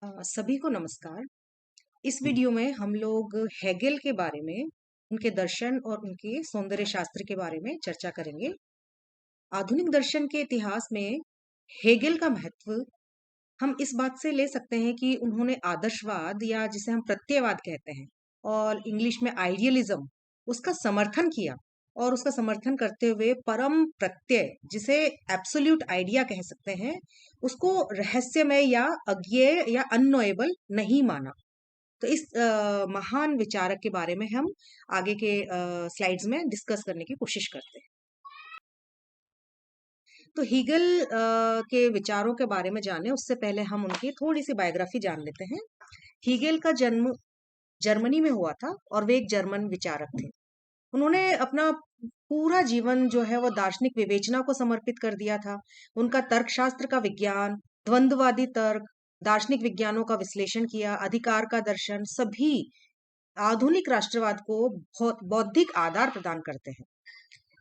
सभी को नमस्कार। इस वीडियो में हम लोग हेगेल के बारे में, उनके दर्शन और उनके सौंदर्य शास्त्र के बारे में चर्चा करेंगे। आधुनिक दर्शन के इतिहास में हेगेल का महत्व हम इस बात से ले सकते हैं कि उन्होंने आदर्शवाद या जिसे हम प्रत्ययवाद कहते हैं और इंग्लिश में आइडियलिज्म उसका समर्थन किया। और उसका समर्थन करते हुए परम प्रत्यय जिसे एब्सोल्यूट आइडिया कह सकते हैं उसको रहस्यमय या अज्ञेय या अननोएबल नहीं माना। तो इस महान विचारक के बारे में हम आगे के स्लाइड्स में डिस्कस करने की कोशिश करते हैं। तो हीगल के विचारों के बारे में जाने उससे पहले हम उनकी थोड़ी सी बायोग्राफी जान लेते हैं। हीगल का जन्म जर्मनी में हुआ था और वे एक जर्मन विचारक थे। उन्होंने अपना पूरा जीवन जो है वो दार्शनिक विवेचना को समर्पित कर दिया था। उनका तर्कशास्त्र का विज्ञान, द्वंद्ववादी तर्क, दार्शनिक विज्ञानों का विश्लेषण किया, अधिकार का दर्शन सभी आधुनिक राष्ट्रवाद को बहुत बौद्धिक आधार प्रदान करते हैं।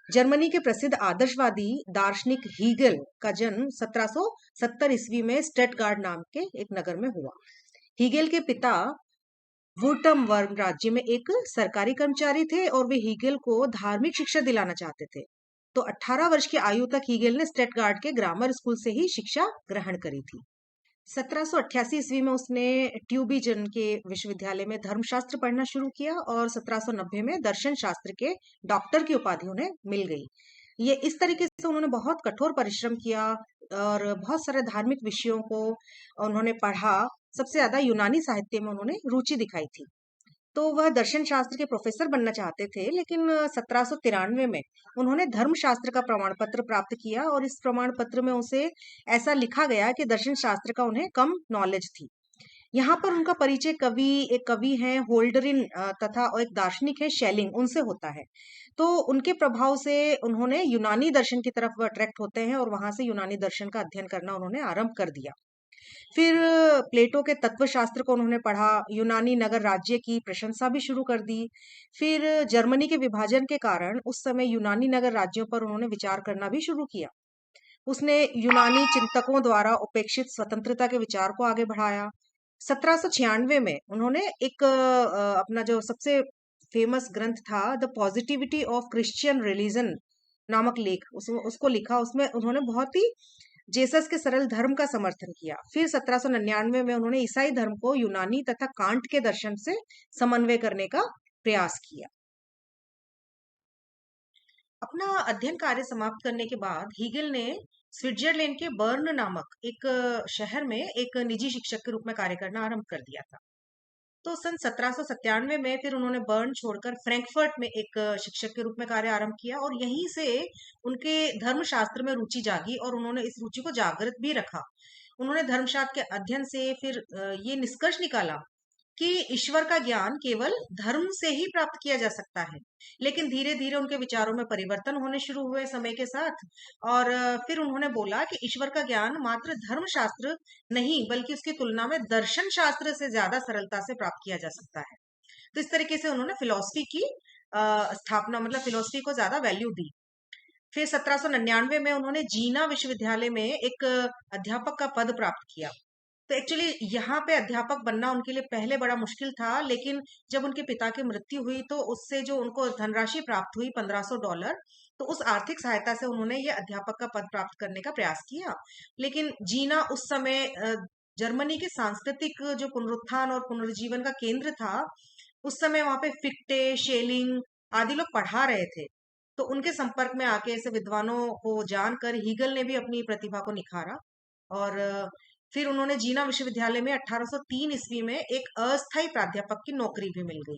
जर्मनी के प्रसिद्ध आदर्शवादी दार्शनिक हीगल का जन्म 1770 ईस्वी में स्टटगार्ड नाम के एक नगर में हुआ। हीगल के पिता वुर्टमबर्ग राज्य में एक सरकारी कर्मचारी थे और वे हीगल को धार्मिक शिक्षा दिलाना चाहते थे। तो 18 वर्ष की आयु तक हीगल ने स्टटगार्ड के ग्रामर स्कूल से ही शिक्षा ग्रहण करी थी। 1788 ईस्वी में उसने ट्यूबिजन के विश्वविद्यालय में धर्मशास्त्र पढ़ना शुरू किया और 1790 में दर्शन शास्त्र के डॉक्टर की उपाधि उन्हें मिल गई। ये इस तरीके से उन्होंने बहुत कठोर परिश्रम किया और बहुत सारे धार्मिक विषयों को उन्होंने पढ़ा। सबसे ज्यादा यूनानी साहित्य में उन्होंने रुचि दिखाई थी। तो वह दर्शन शास्त्र के प्रोफेसर बनना चाहते थे, लेकिन 1793 में उन्होंने धर्मशास्त्र का प्रमाण पत्र प्राप्त किया और इस प्रमाण पत्र में उसे ऐसा लिखा गया कि दर्शन शास्त्र का उन्हें कम नॉलेज थी। यहाँ पर उनका परिचय एक कवि हैं होल्डरिन तथा और एक दार्शनिक है शेलिंग, उनसे होता है। तो उनके प्रभाव से उन्होंने यूनानी दर्शन की तरफ अट्रैक्ट होते हैं और वहां से यूनानी दर्शन का अध्ययन करना उन्होंने आरंभ कर दिया। फिर प्लेटो के तत्वशास्त्र को उन्होंने पढ़ा, यूनानी नगर राज्य की प्रशंसा भी शुरू कर दी। फिर जर्मनी के विभाजन के कारण उस समय यूनानी नगर राज्यों पर उन्होंने विचार करना भी शुरू किया। उसने यूनानी चिंतकों द्वारा उपेक्षित स्वतंत्रता के विचार को आगे बढ़ाया। 1796 में उन्होंने एक अपना जो सबसे फेमस ग्रंथ था the positivity of Christian religion नामक लेख उसको लिखा। उसमें उन्होंने बहुत ही जेसस के सरल धर्म का समर्थन किया। फिर 1799 में उन्होंने ईसाई धर्म को यूनानी तथा कांट के दर्शन से समन्वय करने का प्रयास किया। अपना अध्ययन कार्य समाप्त करने के बाद हीगल ने स्विट्जरलैंड के बर्न नामक एक शहर में एक निजी शिक्षक के रूप में कार्य करना आरंभ कर दिया था। तो सन 1797 में फिर उन्होंने बर्न छोड़कर फ्रैंकफर्ट में एक शिक्षक के रूप में कार्य आरंभ किया और यहीं से उनके धर्मशास्त्र में रुचि जागी और उन्होंने इस रुचि को जागृत भी रखा। उन्होंने धर्मशास्त्र के अध्ययन से फिर ये निष्कर्ष निकाला कि ईश्वर का ज्ञान केवल धर्म से ही प्राप्त किया जा सकता है। लेकिन धीरे धीरे उनके विचारों में परिवर्तन होने शुरू हुए समय के साथ और फिर उन्होंने बोला कि ईश्वर का ज्ञान मात्र धर्मशास्त्र नहीं बल्कि उसकी तुलना में दर्शन शास्त्र से ज्यादा सरलता से प्राप्त किया जा सकता है। तो इस तरीके से उन्होंने फिलॉसफी की स्थापना मतलब फिलॉसफी को ज्यादा वैल्यू दी। फिर 1799 में उन्होंने जीना विश्वविद्यालय में एक अध्यापक का पद प्राप्त किया। तो एक्चुअली यहाँ पे अध्यापक बनना उनके लिए पहले बड़ा मुश्किल था, लेकिन जब उनके पिता की मृत्यु हुई तो उससे जो उनको धनराशि प्राप्त हुई $1500, तो उस आर्थिक सहायता से उन्होंने ये अध्यापक का पद प्राप्त करने का प्रयास किया। लेकिन जीना उस समय जर्मनी के सांस्कृतिक जो पुनरुत्थान और पुनर्जीवन का केंद्र था। उस समय वहां पे फिक्टे, शेलिंग आदि लोग पढ़ा रहे थे। तो उनके संपर्क में आके ऐसे विद्वानों को जानकर हीगल ने भी अपनी प्रतिभा को निखारा और फिर उन्होंने जीना विश्वविद्यालय में 1803 ईस्वी में एक अस्थायी प्राध्यापक की नौकरी भी मिल गई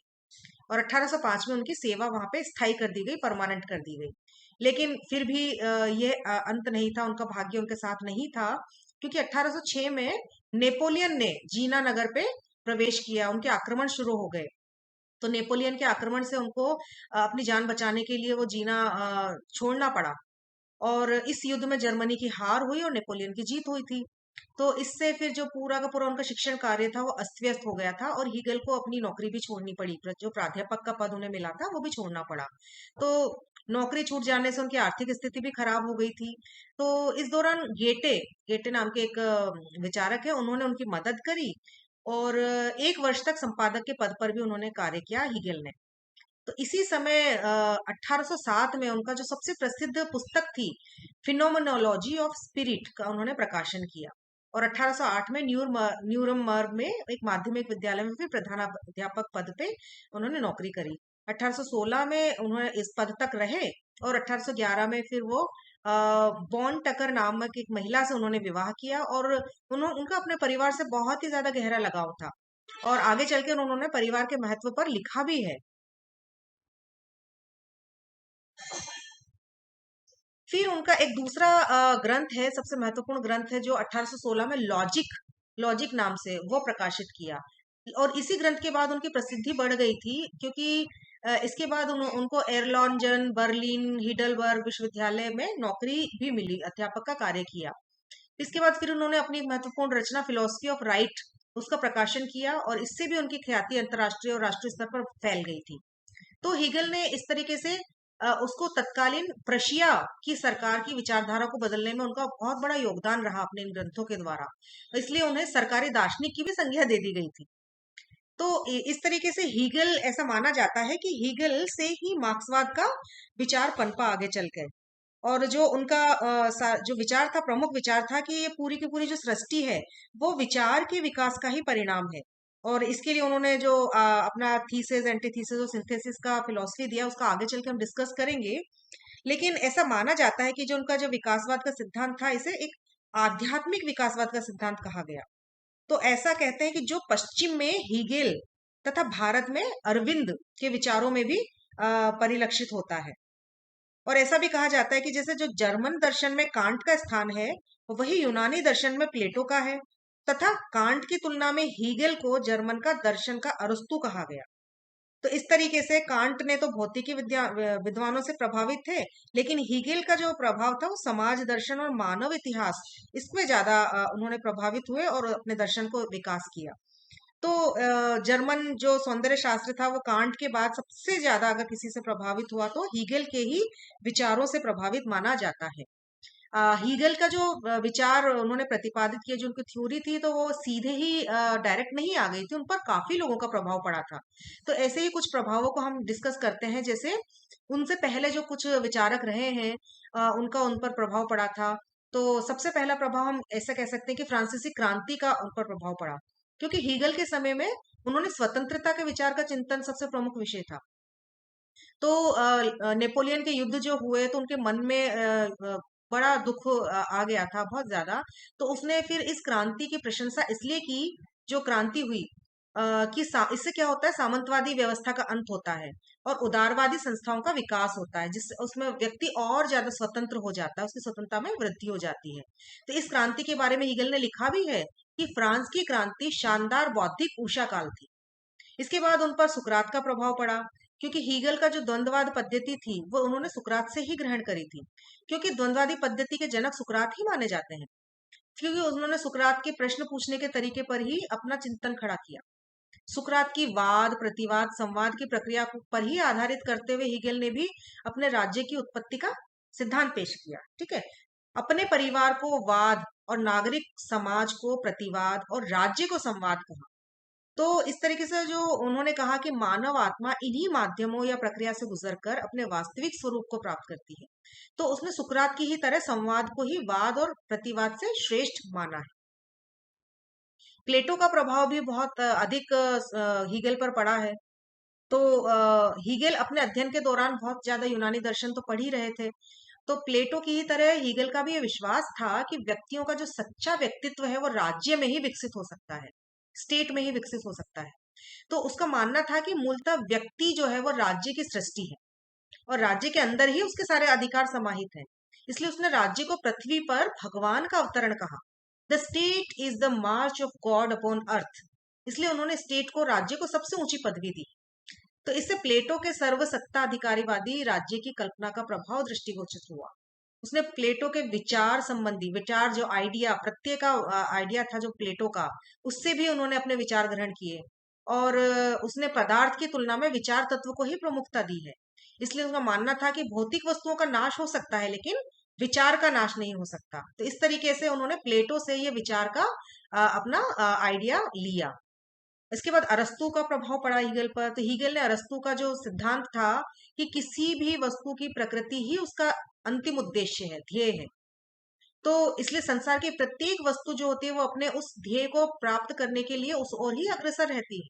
और 1805 में उनकी सेवा वहां पे स्थायी कर दी गई, परमानेंट कर दी गई। लेकिन फिर भी ये अंत नहीं था, उनका भाग्य उनके साथ नहीं था, क्योंकि 1806 में नेपोलियन ने जीना नगर पे प्रवेश किया, उनके आक्रमण शुरू हो गए। तो नेपोलियन के आक्रमण से उनको अपनी जान बचाने के लिए वो जीना छोड़ना पड़ा और इस युद्ध में जर्मनी की हार हुई और नेपोलियन की जीत हुई थी। तो इससे फिर जो पूरा का पूरा उनका शिक्षण कार्य था वो अस्त व्यस्त हो गया था और हीगल को अपनी नौकरी भी छोड़नी पड़ी। जो प्राध्यापक का पद उन्हें मिला था वो भी छोड़ना पड़ा। तो नौकरी छूट जाने से उनकी आर्थिक स्थिति भी खराब हो गई थी। तो इस दौरान गेटे गेटे नाम के एक विचारक है, उन्होंने उनकी मदद करी और 1 वर्ष तक संपादक के पद पर भी उन्होंने कार्य किया हीगेल ने। तो इसी समय 1807 में उनका जो सबसे प्रसिद्ध पुस्तक थी फिनोमेनोलॉजी ऑफ स्पिरिट का उन्होंने प्रकाशन किया। और 1808 में न्यूरमबर्ग में एक माध्यमिक विद्यालय में फिर प्रधानाध्यापक पद पे उन्होंने नौकरी करी। 1816 में उन्होंने इस पद तक रहे और 1811 में फिर वो बॉन टकर नामक एक महिला से उन्होंने विवाह किया और उनका अपने परिवार से बहुत ही ज्यादा गहरा लगाव था और आगे चलकर उन्होंने परिवार के महत्व पर लिखा भी है। फिर उनका एक दूसरा ग्रंथ है, सबसे महत्वपूर्ण ग्रंथ है जो 1816 में लॉजिक लॉजिक नाम से वो प्रकाशित किया। और इसी ग्रंथ के बाद उनकी प्रसिद्धि बढ़ गई थी क्योंकि इसके बाद उनको एर्लॉन्जन, बर्लिन, हिडलबर्ग विश्वविद्यालय में नौकरी भी मिली, अध्यापक का कार्य किया। इसके बाद फिर उन्होंने अपनी एक महत्वपूर्ण रचना फिलोसफी ऑफ राइट उसका प्रकाशन किया और इससे भी उनकी ख्याति अंतर्राष्ट्रीय और राष्ट्रीय स्तर पर फैल गई थी। तो हीगल ने इस तरीके से उसको तत्कालीन प्रशिया की सरकार की विचारधारा को बदलने में उनका बहुत बड़ा योगदान रहा अपने इन ग्रंथों के द्वारा, इसलिए उन्हें सरकारी दार्शनिक की भी संज्ञा दे दी गई थी। तो इस तरीके से हीगल, ऐसा माना जाता है कि हीगल से ही मार्क्सवाद का विचार पनपा आगे चल के। और जो उनका जो विचार था, प्रमुख विचार था कि ये पूरी की पूरी जो सृष्टि है वो विचार के विकास का ही परिणाम है। और इसके लिए उन्होंने जो अपना थीसिस, एंटीथीसिस और सिंथेसिस का फिलॉसफी दिया, उसका आगे चल के हम डिस्कस करेंगे। लेकिन ऐसा माना जाता है कि जो उनका जो विकासवाद का सिद्धांत था, इसे एक आध्यात्मिक विकासवाद का सिद्धांत कहा गया। तो ऐसा कहते हैं कि जो पश्चिम में हीगेल तथा भारत में अरविंद के विचारों में भी परिलक्षित होता है। और ऐसा भी कहा जाता है कि जैसे जो जर्मन दर्शन में कांट का स्थान है, वही यूनानी दर्शन में प्लेटो का है, तथा कांट की तुलना में हीगेल को जर्मन का दर्शन का अरस्तु कहा गया। तो इस तरीके से कांट ने तो भौतिकी विद्वानों से प्रभावित थे, लेकिन हीगेल का जो प्रभाव था वो समाज दर्शन और मानव इतिहास, इसमें ज्यादा उन्होंने प्रभावित हुए और अपने दर्शन को विकास किया। तो जर्मन जो सौंदर्य शास्त्र था वो कांट के बाद सबसे ज्यादा अगर किसी से प्रभावित हुआ तो हीगेल के ही विचारों से प्रभावित माना जाता है। हीगल का जो विचार उन्होंने प्रतिपादित किया, जो उनकी थ्योरी थी, तो वो सीधे ही डायरेक्ट नहीं आ गई थी, उन पर काफी लोगों का प्रभाव पड़ा था। तो ऐसे ही कुछ प्रभावों को हम डिस्कस करते हैं। जैसे उनसे पहले जो कुछ विचारक रहे हैं, उनका उन पर प्रभाव पड़ा था। तो सबसे पहला प्रभाव हम ऐसा कह सकते हैं कि फ्रांसीसी क्रांति का उन पर प्रभाव पड़ा, क्योंकि हीगल के समय में उन्होंने स्वतंत्रता के विचार का चिंतन सबसे प्रमुख विषय था। तो नेपोलियन के युद्ध जो हुए तो उनके मन में बड़ा दुख आ गया था, बहुत ज्यादा। तो उसने फिर इस क्रांति की प्रशंसा इसलिए की, जो क्रांति हुई, कि इससे क्या होता है, सामंतवादी व्यवस्था का अंत होता है और उदारवादी संस्थाओं का विकास होता है, जिससे उसमें व्यक्ति और ज्यादा स्वतंत्र हो जाता है, उसकी स्वतंत्रता में वृद्धि हो जाती है। तो इस क्रांति के बारे में हीगल ने लिखा भी है कि फ्रांस की क्रांति शानदार बौद्धिक ऊषा काल थी। इसके बाद उन पर सुकरात का प्रभाव पड़ा, क्योंकि हीगल का जो द्वंद्ववाद पद्धति थी वो उन्होंने सुकरात से ही ग्रहण करी थी, क्योंकि द्वंद्वादी पद्धति के जनक सुकरात ही माने जाते हैं, क्योंकि उन्होंने सुकरात के प्रश्न पूछने के तरीके पर ही अपना चिंतन खड़ा किया। सुकरात की वाद प्रतिवाद संवाद की प्रक्रिया पर ही आधारित करते हुए हीगल ने भी अपने राज्य की उत्पत्ति का सिद्धांत पेश किया। ठीक है, अपने परिवार को वाद और नागरिक समाज को प्रतिवाद और राज्य को संवाद कहा। तो इस तरीके से जो उन्होंने कहा कि मानव आत्मा इन्हीं माध्यमों या प्रक्रिया से गुजरकर अपने वास्तविक स्वरूप को प्राप्त करती है। तो उसने सुकरात की ही तरह संवाद को ही वाद और प्रतिवाद से श्रेष्ठ माना है। प्लेटो का प्रभाव भी बहुत अधिक हीगल पर पड़ा है। तो हीगल अपने अध्ययन के दौरान बहुत ज्यादा यूनानी दर्शन तो पढ़ ही रहे थे। तो प्लेटो की ही तरह हीगल का भी ये विश्वास था कि व्यक्तियों का जो सच्चा व्यक्तित्व है वो राज्य में ही विकसित हो सकता है, स्टेट में ही विकसित हो सकता है। तो उसका मानना था कि मूलतः व्यक्ति जो है वो राज्य की सृष्टि है और राज्य के अंदर ही उसके सारे अधिकार समाहित हैं। इसलिए उसने राज्य को पृथ्वी पर भगवान का अवतरण कहा। The state is the March of God upon earth. इसलिए उन्होंने स्टेट को, राज्य को सबसे ऊंची पदवी दी। तो इससे प्लेटो के सर्वसत्ता अधिकारीवादी राज्य की कल्पना का प्रभाव दृष्टिगोचर हुआ। उसने प्लेटो के विचार संबंधी विचार, जो आइडिया, प्रत्यय का आइडिया था जो प्लेटो का, उससे भी उन्होंने अपने विचार ग्रहण किए। और उसने पदार्थ की तुलना में विचार तत्व को ही प्रमुखता दी है। इसलिए उनका मानना था कि भौतिक वस्तुओं का नाश हो सकता है लेकिन विचार का नाश नहीं हो सकता। तो इस तरीके से उन्होंने प्लेटो से ये विचार का अपना आइडिया लिया। इसके बाद अरस्तु का प्रभाव पड़ा हीगल पर। तो हीगल ने अरस्तु का जो सिद्धांत था कि किसी भी वस्तु की प्रकृति ही उसका अंतिम उद्देश्य है, ध्येय है। तो इसलिए संसार की प्रत्येक वस्तु जो होती है वो अपने उस ध्येय को प्राप्त करने के लिए उस ओर ही अग्रसर रहती है।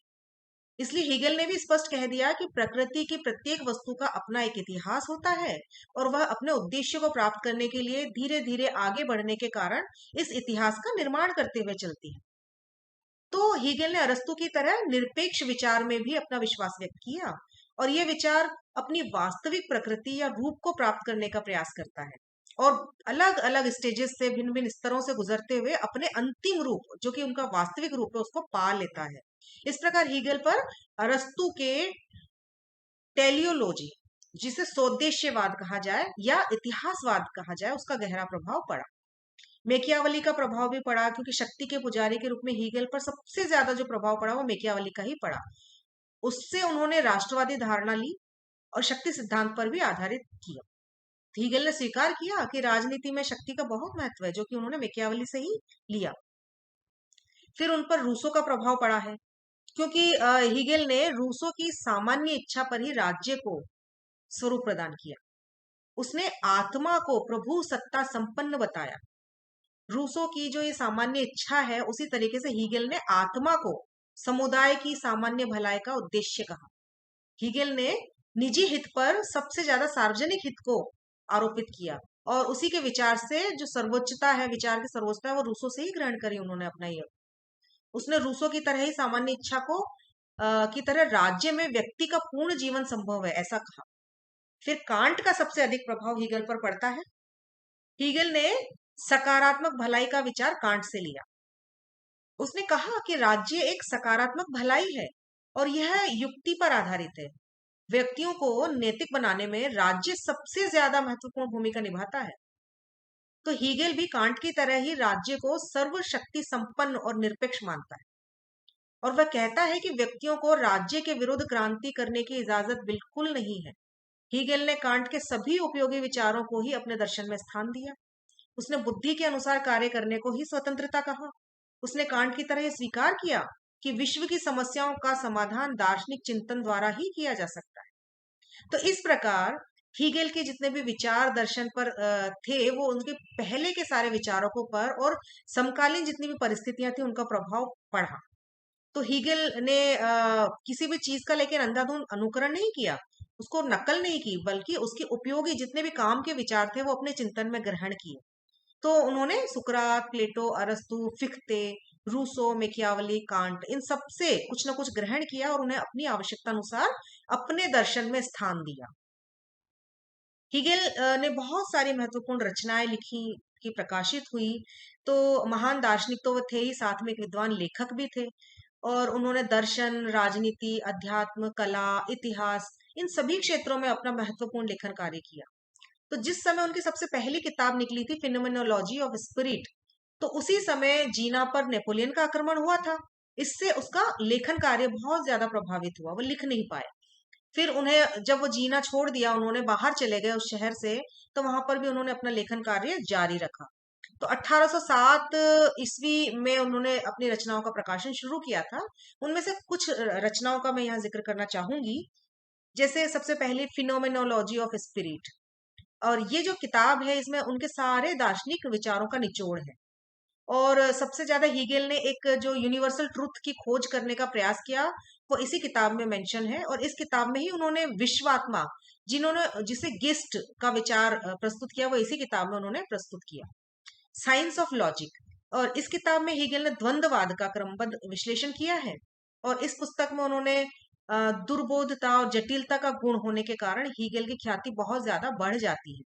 इसलिए हीगल ने भी स्पष्ट कह दिया कि प्रकृति की प्रत्येक वस्तु का अपना एक इतिहास होता है और वह अपने उद्देश्य को प्राप्त करने के लिए धीरे धीरे आगे बढ़ने के कारण इस इतिहास का निर्माण करते हुए चलती है। तो हीगल ने अरस्तु की तरह निरपेक्ष विचार में भी अपना विश्वास व्यक्त किया और यह विचार अपनी वास्तविक प्रकृति या रूप को प्राप्त करने का प्रयास करता है और अलग अलग स्टेजेस से भिन्न भिन्न स्तरों से गुजरते हुए अपने अंतिम रूप जो कि उनका वास्तविक रूप है उसको पा लेता है। इस प्रकार हीगल पर अरस्तु के टेलियोलॉजी, जिसे सोद्देश्यवाद कहा जाए या इतिहासवाद कहा जाए, उसका गहरा प्रभाव पड़ा। मेकियावली का प्रभाव भी पड़ा क्योंकि शक्ति के पुजारी के रूप में हीगल पर सबसे ज्यादा जो प्रभाव पड़ा वो मेकियावली का ही पड़ा। उससे उन्होंने राष्ट्रवादी धारणा ली और शक्ति सिद्धांत पर भी आधारित किया। हीगल ने स्वीकार किया कि राजनीति में शक्ति का बहुत महत्व है, जो कि उन्होंने मेकियावली से ही लिया। फिर उन पर रूसो का प्रभाव पड़ा है क्योंकि हीगल ने रूसो की सामान्य इच्छा पर ही राज्य को स्वरूप प्रदान किया। उसने आत्मा को प्रभु सत्ता संपन्न बताया। रूसो की जो ये सामान्य इच्छा है उसी तरीके से हीगल ने आत्मा को समुदाय की सामान्य भलाई का उद्देश्य कहा। हीगल ने निजी हित पर सबसे ज्यादा सार्वजनिक हित को आरोपित किया और उसी के विचार से जो सर्वोच्चता है, विचार की सर्वोच्चता है, वो रूसो से ही ग्रहण करी उन्होंने अपना ये। उसने रूसो की तरह ही सामान्य इच्छा को की तरह राज्य में व्यक्ति का पूर्ण जीवन संभव है, ऐसा कहा। फिर कांट का सबसे अधिक प्रभाव हीगल पर पड़ता है। हीगल ने सकारात्मक भलाई का विचार कांट से लिया। उसने कहा कि राज्य एक सकारात्मक भलाई है और यह युक्ति पर आधारित है। व्यक्तियों को नैतिक बनाने में राज्य सबसे ज्यादा महत्वपूर्ण भूमिका निभाता है। तो हीगल भी कांट की तरह ही राज्य को सर्वशक्ति संपन्न और निरपेक्ष मानता है और वह कहता है कि व्यक्तियों को राज्य के विरुद्ध क्रांति करने की इजाजत बिल्कुल नहीं है। हीगल ने कांट के सभी उपयोगी विचारों को ही अपने दर्शन में स्थान दिया। उसने बुद्धि के अनुसार कार्य करने को ही स्वतंत्रता कहा। उसने कांट की तरह यह स्वीकार किया कि विश्व की समस्याओं का समाधान दार्शनिक चिंतन द्वारा ही किया जा सकता है। तो इस प्रकार हीगल के जितने भी विचार दर्शन पर थे वो उनके पहले के सारे विचारकों पर और समकालीन जितनी भी परिस्थितियां थी उनका प्रभाव पड़ा। तो हीगल ने किसी भी चीज का लेकिन अंधाधुंध अनुकरण नहीं किया, उसको नकल नहीं की, बल्कि उसके उपयोगी जितने भी काम के विचार थे वो अपने चिंतन में ग्रहण किए। तो उन्होंने सुकरात, प्लेटो, अरस्तु, फिख्ते, रूसो, मेकियावली, कांट इन सब से कुछ ना कुछ ग्रहण किया और उन्हें अपनी आवश्यकता अनुसार अपने दर्शन में स्थान दिया। हीगल ने बहुत सारी महत्वपूर्ण रचनाएं लिखी की प्रकाशित हुई। तो महान दार्शनिक तो वो थे ही, साथ में एक विद्वान लेखक भी थे और उन्होंने दर्शन, राजनीति, अध्यात्म, कला, इतिहास इन सभी क्षेत्रों में अपना महत्वपूर्ण लेखन कार्य किया। तो जिस समय उनकी सबसे पहली किताब निकली थी फिनोमेनोलॉजी ऑफ स्पिरिट, तो उसी समय जीना पर नेपोलियन का आक्रमण हुआ था। इससे उसका लेखन कार्य बहुत ज्यादा प्रभावित हुआ, वो लिख नहीं पाए। फिर उन्हें जब वो जीना छोड़ दिया, उन्होंने बाहर चले गए उस शहर से, तो वहां पर भी उन्होंने अपना लेखन कार्य जारी रखा। तो 1807 ईस्वी में उन्होंने अपनी रचनाओं का प्रकाशन शुरू किया था। उनमें से कुछ रचनाओं का मैं यहाँ जिक्र करना चाहूंगी। जैसे सबसे पहले फिनोमेनोलॉजी ऑफ स्पिरिट, और ये जो किताब है इसमें उनके सारे दार्शनिक विचारों का निचोड़ है। और सबसे ज्यादा हीगल ने एक जो यूनिवर्सल ट्रुथ की खोज करने का प्रयास किया वो इसी किताब में मेंशन है और इस किताब में ही उन्होंने विश्वात्मा, जिन्होंने जिसे गिस्ट का विचार प्रस्तुत किया, वो इसी किताब में उन्होंने प्रस्तुत किया। साइंस ऑफ लॉजिक, और इस किताब में हीगल ने द्वंद्ववाद का क्रमबद्ध विश्लेषण किया है और इस पुस्तक में उन्होंने दुर्बोधता और जटिलता का गुण होने के कारण हीगल की ख्याति बहुत ज्यादा बढ़ जाती है।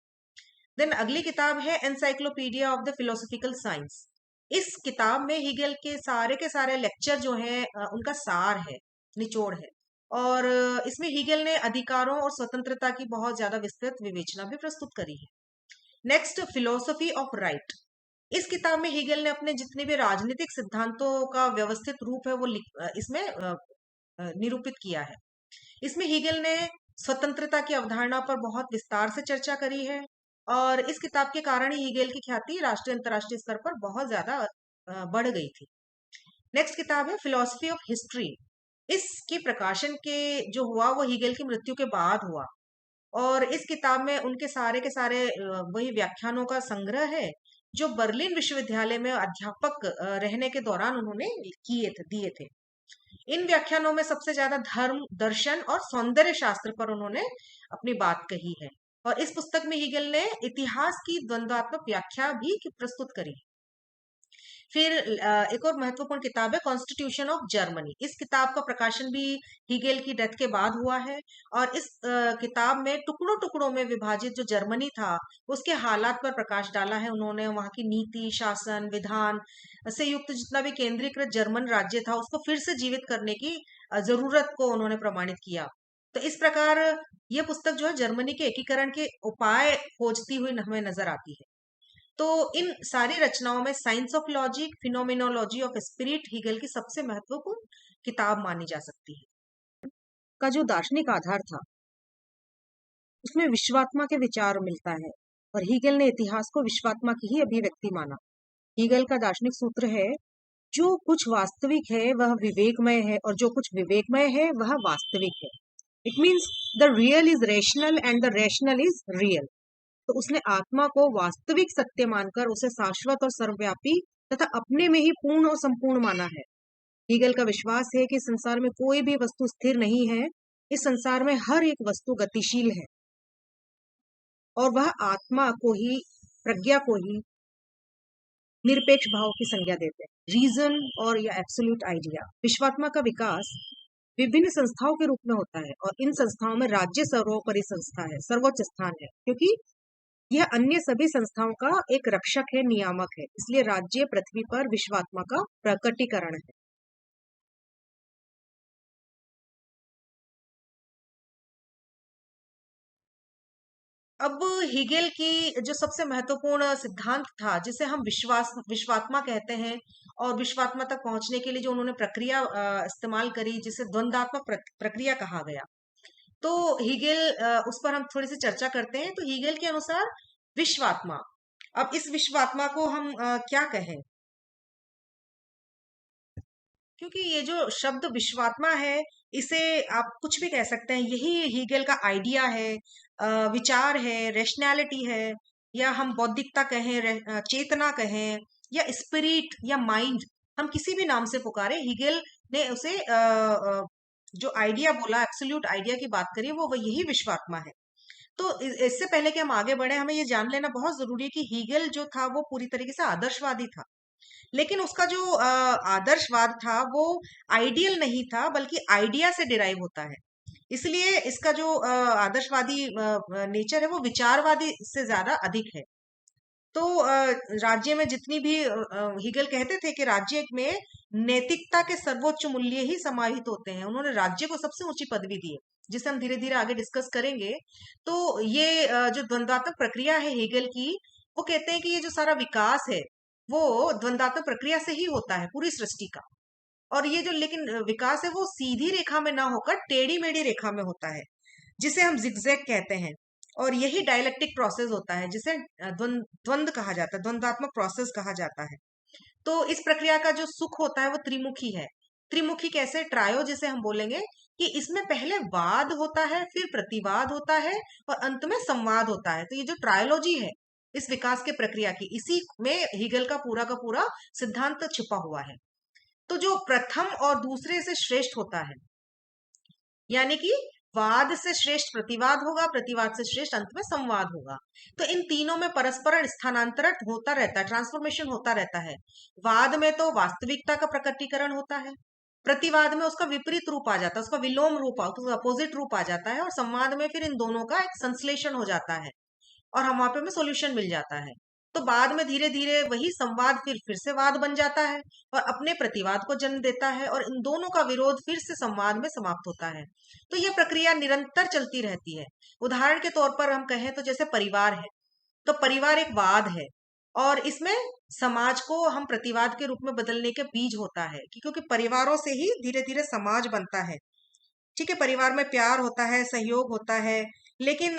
देन अगली किताब है encyclopedia of the philosophical science. इस किताब में हीगल के सारे लेक्चर जो हैं उनका सार है, निचोड़ है। और इसमें हीगल ने अधिकारों और स्वतंत्रता की बहुत ज्यादा विस्तृत विवेचना भी प्रस्तुत करी है। Next, philosophy of right. इस किताब में हीगल ने अपने जितने भी राजनीतिक सिद्धांतों का व्यवस्थित रूप है वो इसमें निरूपित किया है। इसमें हीगल ने स्वतंत्रता की अवधारणा पर बहुत विस्तार से चर्चा करी है, और इस किताब के कारण ही हीगेल की ख्याति राष्ट्रीय अंतर्राष्ट्रीय स्तर पर बहुत ज्यादा बढ़ गई थी। नेक्स्ट किताब है फिलोसफी ऑफ हिस्ट्री। इसके प्रकाशन के जो हुआ वो हीगेल की मृत्यु के बाद हुआ, और इस किताब में उनके सारे के सारे वही व्याख्यानों का संग्रह है जो बर्लिन विश्वविद्यालय में अध्यापक रहने के दौरान उन्होंने दिए थे। इन व्याख्यानों में सबसे ज्यादा धर्म, दर्शन और सौंदर्य शास्त्र पर उन्होंने अपनी बात कही है, और इस पुस्तक में हीगल ने इतिहास की द्वंद्वात्मक व्याख्या भी प्रस्तुत करी। फिर एक और महत्वपूर्ण किताब है कॉन्स्टिट्यूशन ऑफ जर्मनी। इस किताब का प्रकाशन भी हीगेल की डेथ के बाद हुआ है, और इस किताब में टुकड़ों टुकड़ों में विभाजित जो जर्मनी था उसके हालात पर प्रकाश डाला है उन्होंने। वहां की नीति, शासन, विधान से युक्त जितना भी केंद्रीकृत जर्मन राज्य था उसको फिर से जीवित करने की जरूरत को उन्होंने प्रमाणित किया। तो इस प्रकार यह पुस्तक जो है जर्मनी के एकीकरण के उपाय खोजती हुई हमें नजर आती है। तो इन सारी रचनाओं में science of logic, phenomenology of spirit Hegel की सबसे महत्वपूर्ण किताब मानी जा सकती है। का जो दार्शनिक आधार था उसमें विश्वात्मा के विचार मिलता है, और हीगल ने इतिहास को विश्वात्मा की ही अभिव्यक्ति माना। हीगल का दार्शनिक सूत्र है, जो कुछ वास्तविक है वह विवेकमय है, और जो कुछ विवेकमय है वह वास्तविक है। It means the real is rational and the rational is real. तो उसने आत्मा को वास्तविक सत्य मानकर उसे शाश्वत और सर्वव्यापी तथा अपने में ही पूर्ण और संपूर्ण माना है। हीगल का विश्वास है कि संसार में कोई भी वस्तु स्थिर नहीं है, इस संसार में हर एक वस्तु गतिशील है, और वह आत्मा को ही, प्रज्ञा को ही निरपेक्ष भाव की संज्ञा देते हैं, रीजन और या एब्सोल्यूट आइडिया। विश्वात्मा का विकास विभिन्न संस्थाओं के रूप में होता है, और इन संस्थाओं में राज्य सर्वोपरि संस्था है, सर्वोच्च स्थान है, क्योंकि यह अन्य सभी संस्थाओं का एक रक्षक है, नियामक है। इसलिए राज्य पृथ्वी पर विश्वात्मा का प्रकटीकरण है। अब हीगेल की जो सबसे महत्वपूर्ण सिद्धांत था जिसे हम विश्वात्मा कहते हैं, और विश्वात्मा तक पहुंचने के लिए जो उन्होंने प्रक्रिया इस्तेमाल करी जिसे द्वंद्वात्मक प्रक्रिया कहा गया, तो हीगेल उस पर हम थोड़ी सी चर्चा करते हैं। तो हीगेल के अनुसार विश्वात्मा, अब इस विश्वात्मा को हम क्या कहें, क्योंकि ये जो शब्द विश्वात्मा है इसे आप कुछ भी कह सकते हैं। यही हीगेल का आइडिया है, विचार है, रेशनैलिटी है, या हम बौद्धिकता कहें, चेतना कहें, या स्पिरिट या माइंड, हम किसी भी नाम से पुकारे, हीगेल ने उसे जो आइडिया बोला, एब्सोल्यूट आइडिया की बात करिए, वो यही विश्वात्मा है। तो इससे पहले कि हम आगे बढ़े हमें ये जान लेना बहुत जरूरी है कि हीगेल जो था वो पूरी तरीके से आदर्शवादी था, लेकिन उसका जो आदर्शवाद था वो आइडियल नहीं था बल्कि आइडिया से डिराइव होता है। इसलिए इसका जो आदर्शवादी नेचर है वो विचारवादी से ज्यादा अधिक है। तो राज्य में जितनी भी हीगल कहते थे कि राज्य में नैतिकता के सर्वोच्च मूल्य ही समाहित होते हैं। उन्होंने राज्य को सबसे ऊंची पदवी दी है, जिसे हम धीरे धीरे आगे डिस्कस करेंगे। तो ये जो द्वंद्वात्मक प्रक्रिया है हीगल की, वो कहते हैं कि ये जो सारा विकास है वो द्वंद्वात्मक प्रक्रिया से ही होता है, पूरी सृष्टि का। और ये जो लेकिन विकास है वो सीधी रेखा में ना होकर टेढ़ी मेढ़ी रेखा में होता है, जिसे हम जिगजैग कहते हैं। और यही डायलेक्टिक प्रोसेस होता है जिसे द्वंद्व कहा जाता है, द्वंद्वात्मक प्रोसेस कहा जाता है। तो इस प्रक्रिया का जो सुख होता है वो त्रिमुखी है। त्रिमुखी कैसे? ट्रायो जिसे हम बोलेंगे कि इसमें पहले वाद होता है, फिर प्रतिवाद होता है, और अंत में संवाद होता है। तो ये जो ट्रायोलॉजी है इस विकास के प्रक्रिया की, इसी में हीगल का पूरा सिद्धांत छिपा हुआ है। तो जो प्रथम और दूसरे से श्रेष्ठ होता है, यानी कि वाद से श्रेष्ठ प्रतिवाद होगा, प्रतिवाद से श्रेष्ठ अंत में संवाद होगा। तो इन तीनों में परस्पर स्थानांतरण होता रहता है, ट्रांसफॉर्मेशन होता रहता है। वाद में तो वास्तविकता का प्रकटीकरण होता है, प्रतिवाद में उसका विपरीत रूप आ जाता है, उसका विलोम रूप, उसका अपोजिट रूप आ जाता है, और संवाद में फिर इन दोनों का एक संश्लेषण हो जाता है, और हम वहां पे हमें सोल्यूशन मिल जाता है। तो बाद में धीरे धीरे वही संवाद फिर से वाद बन जाता है, और अपने प्रतिवाद को जन्म देता है, और इन दोनों का विरोध फिर से संवाद में समाप्त होता है। तो यह प्रक्रिया निरंतर चलती रहती है। उदाहरण के तौर पर हम कहें तो जैसे परिवार है, तो परिवार एक वाद है, और इसमें समाज को हम प्रतिवाद के रूप में बदलने के बीज होता है, क्योंकि परिवारों से ही धीरे धीरे समाज बनता है। ठीक है, परिवार में प्यार होता है, सहयोग होता है, लेकिन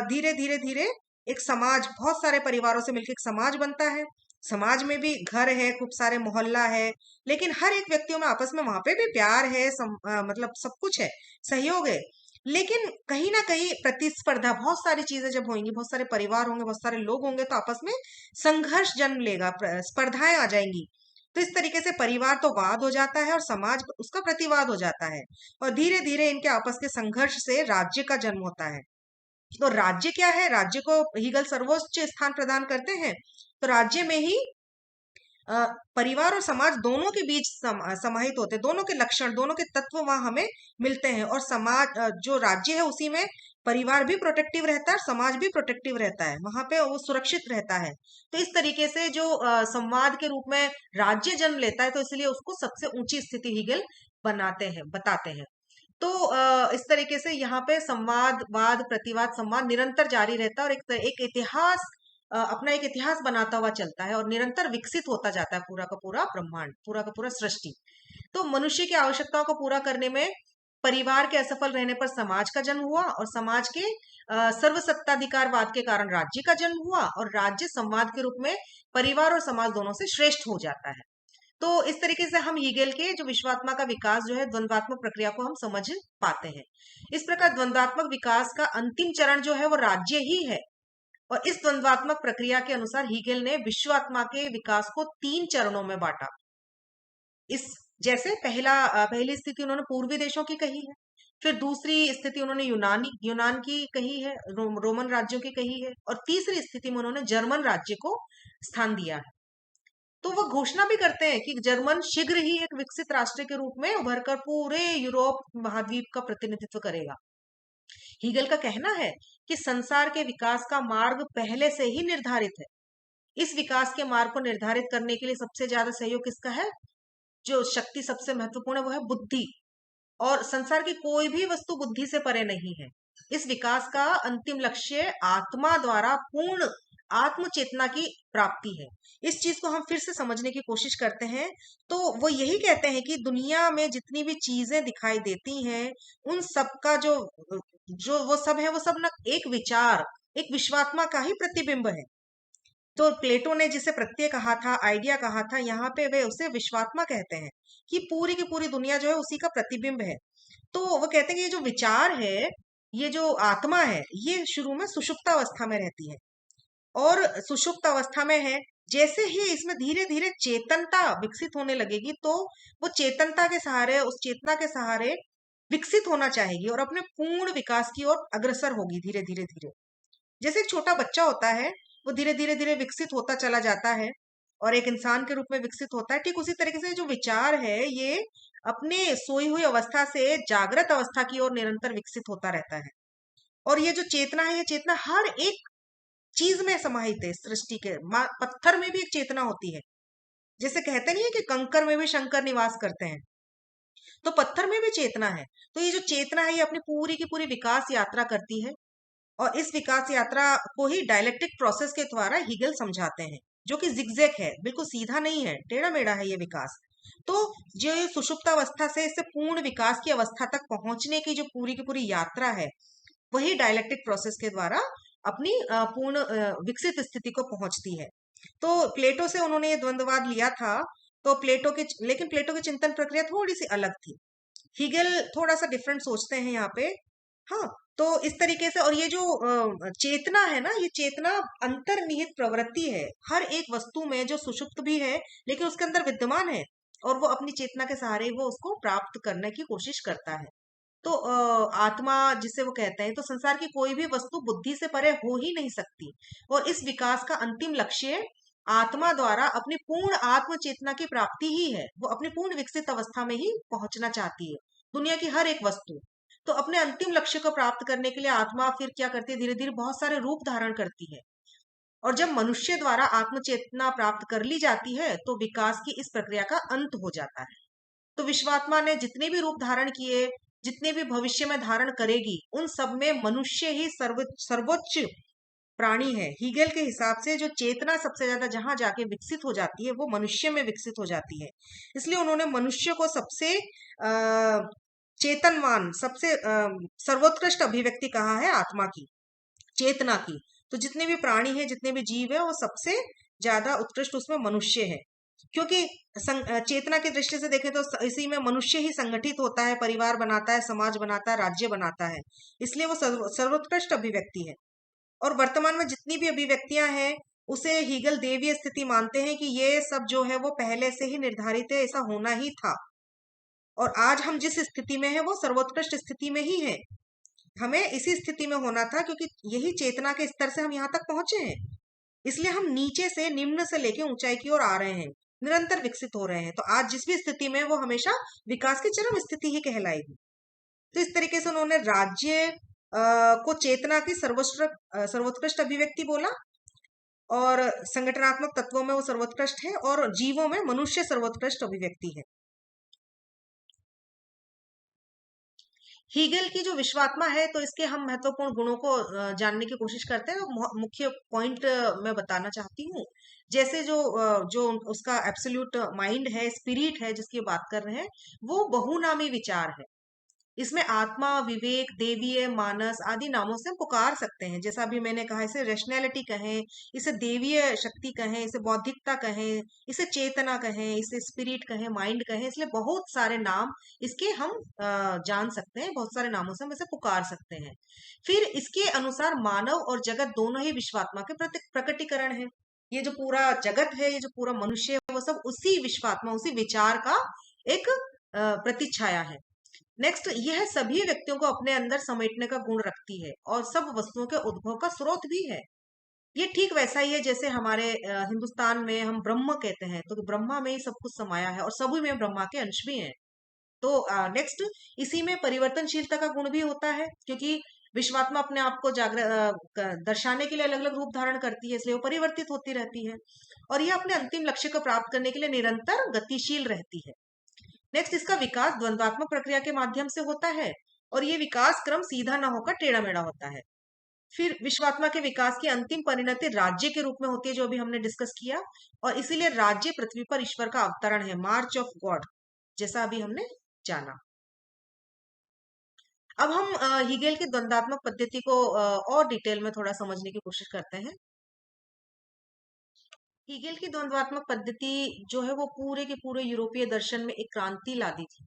धीरे धीरे धीरे एक समाज, बहुत सारे परिवारों से मिलकर एक समाज बनता है। समाज में भी घर है, खूब सारे मोहल्ला है, लेकिन हर एक व्यक्तियों में आपस में वहां पे भी प्यार है, मतलब सब कुछ है, सहयोग है। लेकिन कहीं ना कहीं प्रतिस्पर्धा, बहुत सारी चीजें जब होंगी, बहुत सारे परिवार होंगे, बहुत सारे लोग होंगे, तो आपस में संघर्ष जन्म लेगा, स्पर्धाएं आ जाएंगी। तो इस तरीके से परिवार तो वाद हो जाता है और समाज उसका प्रतिवाद हो जाता है, और धीरे धीरे इनके आपस के संघर्ष से राज्य का जन्म होता है। तो राज्य क्या है? राज्य को हीगल सर्वोच्च स्थान प्रदान करते हैं। तो राज्य में ही परिवार और समाज दोनों के बीच समाहित होते हैं, दोनों के लक्षण, दोनों के तत्व वहां हमें मिलते हैं। और समाज, जो राज्य है उसी में परिवार भी प्रोटेक्टिव रहता है, समाज भी प्रोटेक्टिव रहता है, वहां पे वो सुरक्षित रहता है। तो इस तरीके से जो संवाद के रूप में राज्य जन्म लेता है, तो इसलिए उसको सबसे ऊंची स्थिति हीगल बताते हैं। तो इस तरीके से यहाँ पे संवाद, वाद, प्रतिवाद, संवाद निरंतर जारी रहता है, और एक इतिहास, अपना एक इतिहास बनाता हुआ चलता है, और निरंतर विकसित होता जाता है पूरा का पूरा ब्रह्मांड, पूरा का पूरा सृष्टि। तो मनुष्य की आवश्यकताओं को पूरा करने में परिवार के असफल रहने पर समाज का जन्म हुआ, और समाज के सर्वसत्ताधिकारवाद के कारण राज्य का जन्म हुआ, और राज्य संवाद के रूप में परिवार और समाज दोनों से श्रेष्ठ हो जाता है। तो इस तरीके से हम हीगेल के जो विश्वात्मा का विकास जो है, द्वंद्वात्मक प्रक्रिया को हम समझ पाते हैं। इस प्रकार द्वंद्वात्मक विकास का अंतिम चरण जो है वो राज्य ही है। और इस द्वंद्वात्मक प्रक्रिया के अनुसार हीगेल ने विश्वात्मा के विकास को 3 चरणों में बांटा। इस जैसे पहली स्थिति उन्होंने पूर्वी देशों की कही है, फिर दूसरी स्थिति उन्होंने यूनान की कही है, रोमन राज्यों की कही है, और तीसरी स्थिति में उन्होंने जर्मन राज्य को स्थान दिया है। तो वह घोषणा भी करते हैं कि जर्मन शीघ्र ही एक विकसित राष्ट्र के रूप में उभरकर पूरे यूरोप महाद्वीप का प्रतिनिधित्व करेगा। हीगल का कहना है कि संसार के विकास का मार्ग पहले से ही निर्धारित है। इस विकास के मार्ग को निर्धारित करने के लिए सबसे ज्यादा सहयोग किसका है? जो शक्ति सबसे महत्वपूर्ण है वो है बुद्धि, और संसार की कोई भी वस्तु बुद्धि से परे नहीं है। इस विकास का अंतिम लक्ष्य आत्मा द्वारा पूर्ण आत्म चेतना की प्राप्ति है। इस चीज को हम फिर से समझने की कोशिश करते हैं, तो वो यही कहते हैं कि दुनिया में जितनी भी चीजें दिखाई देती हैं, उन सब का जो जो वो सब है, वो सब ना एक विचार, एक विश्वात्मा का ही प्रतिबिंब है। तो प्लेटो ने जिसे प्रत्यय कहा था, आइडिया कहा था, यहाँ पे वे उसे विश्वात्मा कहते हैं, कि पूरी की पूरी दुनिया जो है उसी का प्रतिबिंब है। तो वो कहते हैं कि ये जो विचार है, ये जो आत्मा है, ये शुरू में सुषुप्त अवस्था में रहती है, और सुषुप्त अवस्था में है। जैसे ही इसमें धीरे धीरे चेतनता विकसित होने लगेगी, तो वो चेतनता के सहारे, उस चेतना के सहारे विकसित होना चाहेगी, और अपने पूर्ण विकास की ओर अग्रसर होगी धीरे धीरे धीरे। जैसे एक छोटा बच्चा होता है, वो धीरे धीरे धीरे विकसित होता चला जाता है, और एक इंसान के रूप में विकसित होता है, ठीक उसी तरीके से जो विचार है, ये अपने सोई हुई अवस्था से जागृत अवस्था की ओर निरंतर विकसित होता रहता है। और ये जो चेतना है, ये चेतना हर एक चीज में समाहित है। सृष्टि के पत्थर में भी एक चेतना होती है। जैसे कहते नहीं है कि कंकर में भी शंकर निवास करते हैं, तो पत्थर में भी चेतना है। तो ये जो चेतना है, ये अपनी पूरी की पूरी विकास यात्रा करती है, और इस विकास यात्रा को ही डायलेक्टिक प्रोसेस के द्वारा हीगल समझाते हैं, जो कि जिगजैग है, बिल्कुल सीधा नहीं है, टेढ़ा मेढ़ा है ये विकास। तो जो ये सुषुप्त अवस्था से इससे पूर्ण विकास की अवस्था तक पहुंचने की जो पूरी की पूरी यात्रा है, वही डायलेक्टिक प्रोसेस के द्वारा अपनी पूर्ण विकसित स्थिति को पहुंचती है। तो प्लेटो से उन्होंने ये द्वंद्ववाद लिया था। तो लेकिन प्लेटो की चिंतन प्रक्रिया थोड़ी सी अलग थी। हीगल थोड़ा सा डिफरेंट सोचते हैं यहाँ पे। हाँ, तो इस तरीके से, और ये जो चेतना है ना, ये चेतना अंतर्निहित प्रवृत्ति है हर एक वस्तु में, जो सुषुप्त भी है लेकिन उसके अंदर विद्यमान है, और वो अपनी चेतना के सहारे वो उसको प्राप्त करने की कोशिश करता है। तो आत्मा जिसे वो कहते हैं, तो संसार की कोई भी वस्तु बुद्धि से परे हो ही नहीं सकती, और इस विकास का अंतिम लक्ष्य आत्मा द्वारा अपनी पूर्ण आत्म चेतना की प्राप्ति ही है। वो अपनी पूर्ण विकसित अवस्था में ही पहुंचना चाहती है, दुनिया की हर एक वस्तु। तो अपने अंतिम लक्ष्य को प्राप्त करने के लिए आत्मा फिर क्या करती है? धीरे धीरे बहुत सारे रूप धारण करती है, और जब मनुष्य द्वारा आत्म चेतना प्राप्त कर ली जाती है, तो विकास की इस प्रक्रिया का अंत हो जाता है। तो विश्वात्मा ने जितने भी रूप धारण किए, जितने भी भविष्य में धारण करेगी, उन सब में मनुष्य ही सर्वोच्च प्राणी है। हीगल के हिसाब से जो चेतना सबसे ज्यादा जहां जाके विकसित हो जाती है, वो मनुष्य में विकसित हो जाती है। इसलिए उन्होंने मनुष्य को सबसे चेतनवान सबसे सर्वोत्कृष्ट अभिव्यक्ति कहा है आत्मा की, चेतना की। तो जितने भी प्राणी है, जितने भी जीव है, वो सबसे ज्यादा उत्कृष्ट उसमें मनुष्य है, क्योंकि चेतना की दृष्टि से देखें तो इसी में मनुष्य ही संगठित होता है, परिवार बनाता है, समाज बनाता है, राज्य बनाता है, इसलिए वो सर्वोत्कृष्ट अभिव्यक्ति है। और वर्तमान में जितनी भी अभिव्यक्तियां हैं, उसे हीगल देवीय स्थिति मानते हैं कि ये सब जो है वो पहले से ही निर्धारित है, ऐसा होना ही था। और आज हम जिस स्थिति में है वो सर्वोत्कृष्ट स्थिति में ही है, हमें इसी स्थिति में होना था, क्योंकि यही चेतना के स्तर से हम यहाँ तक पहुंचे हैं। इसलिए हम नीचे से, निम्न से लेके ऊंचाई की ओर आ रहे हैं, निरंतर विकसित हो रहे हैं। तो आज जिस भी स्थिति में है, वो हमेशा विकास की चरम स्थिति ही कहलाएगी। तो इस तरीके से उन्होंने राज्य को चेतना की सर्वोत्कृष्ट अभिव्यक्ति बोला, और संगठनात्मक तत्वों में वो सर्वोत्कृष्ट है, और जीवों में मनुष्य सर्वोत्कृष्ट अभिव्यक्ति है। हीगल की जो विश्वात्मा है, तो इसके हम महत्वपूर्ण गुणों को जानने की कोशिश करते हैं। मुख्य पॉइंट मैं बताना चाहती हूँ। जैसे जो उसका एब्सोल्यूट माइंड है, स्पिरिट है, जिसकी बात कर रहे हैं, वो बहुनामी विचार है। इसमें आत्मा, विवेक, देवीय, मानस आदि नामों से पुकार सकते हैं। जैसा अभी मैंने कहा, इसे रैशनैलिटी कहें, इसे देवीय शक्ति कहें, इसे बौद्धिकता कहें, इसे चेतना कहें, इसे स्पिरिट कहें, माइंड कहें, इसलिए बहुत सारे नाम इसके हम जान सकते हैं, बहुत सारे नामों से हम इसे पुकार सकते हैं। फिर इसके अनुसार मानव और जगत दोनों ही विश्वात्मा के प्रकटीकरण है। ये जो पूरा जगत है, ये जो पूरा मनुष्य है, वो सब उसी विश्वात्मा, उसी विचार का एक प्रतिच्छाया है। नेक्स्ट, यह सभी व्यक्तियों को अपने अंदर समेटने का गुण रखती है और सब वस्तुओं के उद्भव का स्रोत भी है। ये ठीक वैसा ही है जैसे हमारे हिंदुस्तान में हम ब्रह्म कहते हैं, तो ब्रह्मा में ही सब कुछ समाया है और सभी में ब्रह्मा के अंश भी हैं। तो नेक्स्ट, इसी में परिवर्तनशीलता का गुण भी होता है, क्योंकि विश्वात्मा अपने आप को दर्शाने के लिए अलग अलग रूप धारण करती है, इसलिए वो परिवर्तित होती रहती है, और ये अपने अंतिम लक्ष्य को प्राप्त करने के लिए निरंतर गतिशील रहती है। नेक्स्ट, इसका विकास द्वंद्वात्मक प्रक्रिया के माध्यम से होता है, और ये विकास क्रम सीधा ना होकर टेढ़ा मेढ़ा होता है। फिर विश्वात्मा के विकास की अंतिम परिणति राज्य के रूप में होती है, जो अभी हमने डिस्कस किया, और इसीलिए राज्य पृथ्वी पर ईश्वर का अवतरण है, मार्च ऑफ गॉड, जैसा अभी हमने जाना। अब हम हीगेल की द्वंद्वात्मक पद्धति को और डिटेल में थोड़ा समझने की कोशिश करते हैं। हीगेल की द्वंद्वात्मक पद्धति जो है वो पूरे के पूरे यूरोपीय दर्शन में एक क्रांति ला दी थी।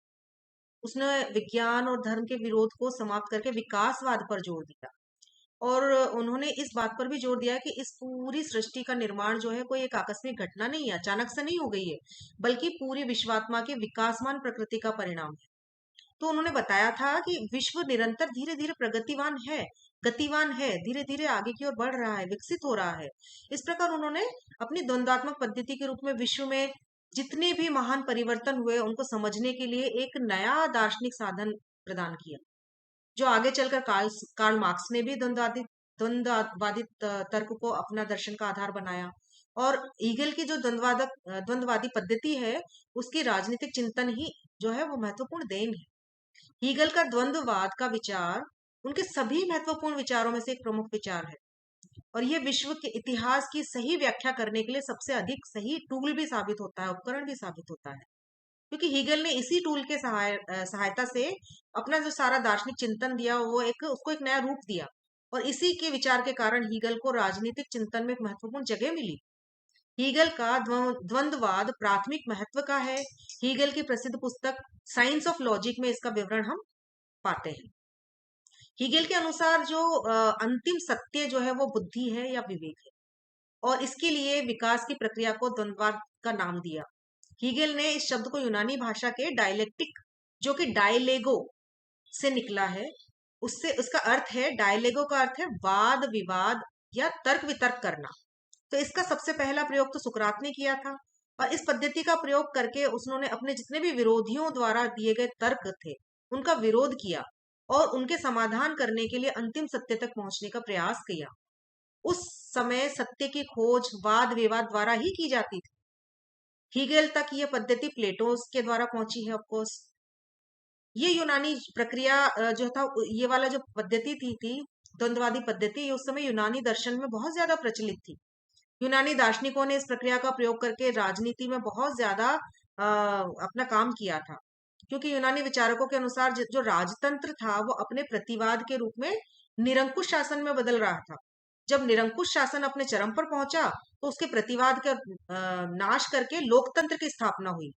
उसने विज्ञान और धर्म के विरोध को समाप्त करके विकासवाद पर जोर दिया, और उन्होंने इस बात पर भी जोर दिया कि इस पूरी सृष्टि का निर्माण जो है कोई एक आकस्मिक घटना नहीं है, अचानक से नहीं हो गई है, बल्कि पूरी विश्वात्मा के विकासमान प्रकृति का परिणाम है। तो उन्होंने बताया था कि विश्व निरंतर धीरे धीरे प्रगतिवान है, गतिवान है, धीरे धीरे आगे की ओर बढ़ रहा है, विकसित हो रहा है। इस प्रकार उन्होंने अपनी द्वंद्वात्मक पद्धति के रूप में विश्व में जितने भी महान परिवर्तन हुए उनको समझने के लिए एक नया दार्शनिक साधन प्रदान किया, जो आगे चलकर कार्ल मार्क्स ने भी द्वंद्ववादी तर्क को अपना दर्शन का आधार बनाया। और ईगल की जो द्वंद्ववादी पद्धति है, उसकी राजनीतिक चिंतन ही जो है वो महत्वपूर्ण देन है। हीगल का द्वंद्ववाद का विचार उनके सभी महत्वपूर्ण विचारों में से एक प्रमुख विचार है, और यह विश्व के इतिहास की सही व्याख्या करने के लिए सबसे अधिक सही टूल भी साबित होता है, उपकरण भी साबित होता है, क्योंकि हीगल ने इसी टूल के सहायता से अपना जो सारा दार्शनिक चिंतन दिया, वो उसको एक नया रूप दिया, और इसी के विचार के कारण हीगल को राजनीतिक चिंतन में एक महत्वपूर्ण जगह मिली। हीगल का द्वंद्ववाद प्राथमिक महत्व का है। हीगल की प्रसिद्ध पुस्तक साइंस ऑफ लॉजिक में इसका विवरण हम पाते हैं। हीगल के अनुसार जो अंतिम सत्य जो है वो बुद्धि है या विवेक है, और इसके लिए विकास की प्रक्रिया को द्वंद्ववाद का नाम दिया। हीगल ने इस शब्द को यूनानी भाषा के डायलेक्टिक, जो कि डायलेगो से निकला है, उससे उसका अर्थ है, डायलेगो का अर्थ है वाद विवाद या तर्क वितर्क करना। तो इसका सबसे पहला प्रयोग तो सुकरात ने किया था, और इस पद्धति का प्रयोग करके उन्होंने अपने जितने भी विरोधियों द्वारा दिए गए तर्क थे उनका विरोध किया, और उनके समाधान करने के लिए अंतिम सत्य तक पहुंचने का प्रयास किया। उस समय सत्य की खोज वाद विवाद द्वारा ही की जाती थी। हीगल तक यह पद्धति प्लेटो के द्वारा पहुंची है, ऑफकोर्स। ये यूनानी प्रक्रिया जो था, ये वाला जो पद्धति थी द्वंद्ववादी पद्धति, उस समय यूनानी दर्शन में बहुत ज्यादा प्रचलित थी। यूनानी दार्शनिकों ने इस प्रक्रिया का प्रयोग करके राजनीति में बहुत ज्यादा अपना काम किया था। क्योंकि यूनानी विचारकों के अनुसार जो राजतंत्र था वो अपने प्रतिवाद के रूप में निरंकुश शासन में बदल रहा था। जब निरंकुश शासन अपने चरम पर पहुंचा तो उसके प्रतिवाद का नाश करके लोकतंत्र की स्थापना हुई।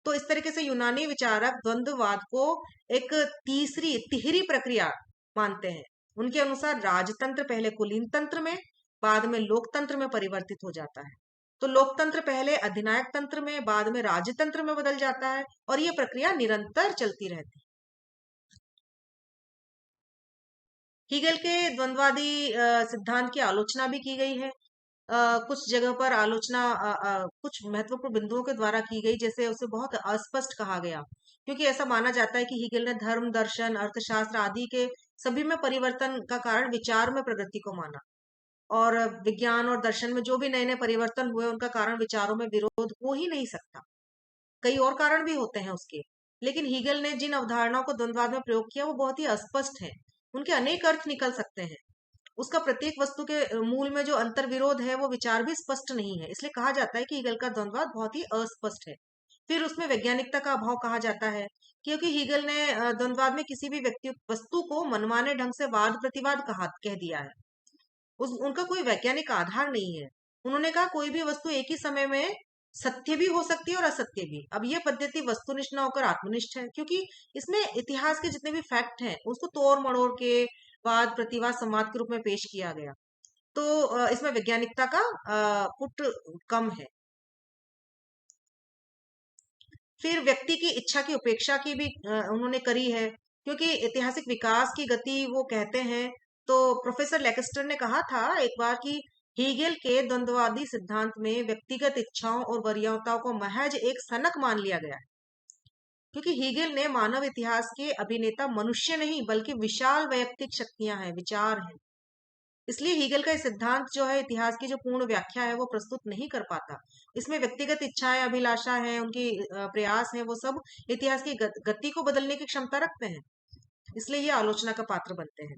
तो इस तरीके से यूनानी विचारक द्वंद्ववाद को एक तीसरी तिहरी प्रक्रिया मानते हैं। उनके अनुसार राजतंत्र पहले कुलीन तंत्र में, बाद में लोकतंत्र में परिवर्तित हो जाता है। तो लोकतंत्र पहले अधिनायक तंत्र में, बाद में राजतंत्र में बदल जाता है, और ये प्रक्रिया निरंतर चलती रहती है। हीगल के द्वंद्वादी सिद्धांत की आलोचना भी की गई है। कुछ जगह पर आलोचना कुछ महत्वपूर्ण बिंदुओं के द्वारा की गई, जैसे उसे बहुत अस्पष्ट कहा गया, क्योंकि ऐसा माना जाता है कि हीगल ने धर्म, दर्शन, अर्थशास्त्र आदि के सभी में परिवर्तन का कारण विचार में प्रगति को माना, और विज्ञान और दर्शन में जो भी नए नए परिवर्तन हुए उनका कारण विचारों में विरोध हो ही नहीं सकता। कई और कारण भी होते हैं उसके, लेकिन हीगल ने जिन अवधारणाओं को द्वंद्वाद में प्रयोग किया वो बहुत ही अस्पष्ट है। उनके अनेक अर्थ निकल सकते हैं। उसका प्रत्येक वस्तु के मूल में जो अंतर विरोध है वो विचार भी स्पष्ट नहीं है, इसलिए कहा जाता है कि हीगल का द्वंद्ववाद बहुत ही अस्पष्ट है। फिर उसमें वैज्ञानिकता का अभाव कहा जाता है, क्योंकि हीगल ने द्वंद्ववाद में किसी भी व्यक्ति वस्तु को मनमाने ढंग से वाद प्रतिवाद कह दिया है। उनका कोई वैज्ञानिक आधार नहीं है। उन्होंने कहा कोई भी वस्तु एक ही समय में सत्य भी हो सकती है और असत्य भी। अब यह पद्धति वस्तुनिष्ठ न होकर आत्मनिष्ठ है, क्योंकि इसमें इतिहास के जितने भी फैक्ट हैं उसको तोड़ मड़ोड़ के वाद प्रतिवाद संवाद के रूप में पेश किया गया। तो इसमें वैज्ञानिकता का पुट कम है। फिर व्यक्ति की इच्छा की उपेक्षा की भी उन्होंने करी है, क्योंकि ऐतिहासिक विकास की गति वो कहते हैं। तो प्रोफेसर लेकेस्टर ने कहा था एक बार कि हीगेल के द्वंद्ववादी सिद्धांत में व्यक्तिगत इच्छाओं और वरीयताओं को महज एक सनक मान लिया गया है, क्योंकि हीगेल ने मानव इतिहास के अभिनेता मनुष्य नहीं बल्कि विशाल वैयक्तिक शक्तियां हैं, विचार हैं। इसलिए हीगल का सिद्धांत जो है इतिहास की जो पूर्ण व्याख्या है वो प्रस्तुत नहीं कर पाता। इसमें व्यक्तिगत इच्छाएं, अभिलाषा है, उनकी प्रयास है, वो सब इतिहास की गति को बदलने की क्षमता रखते हैं, इसलिए ये आलोचना का पात्र बनते हैं।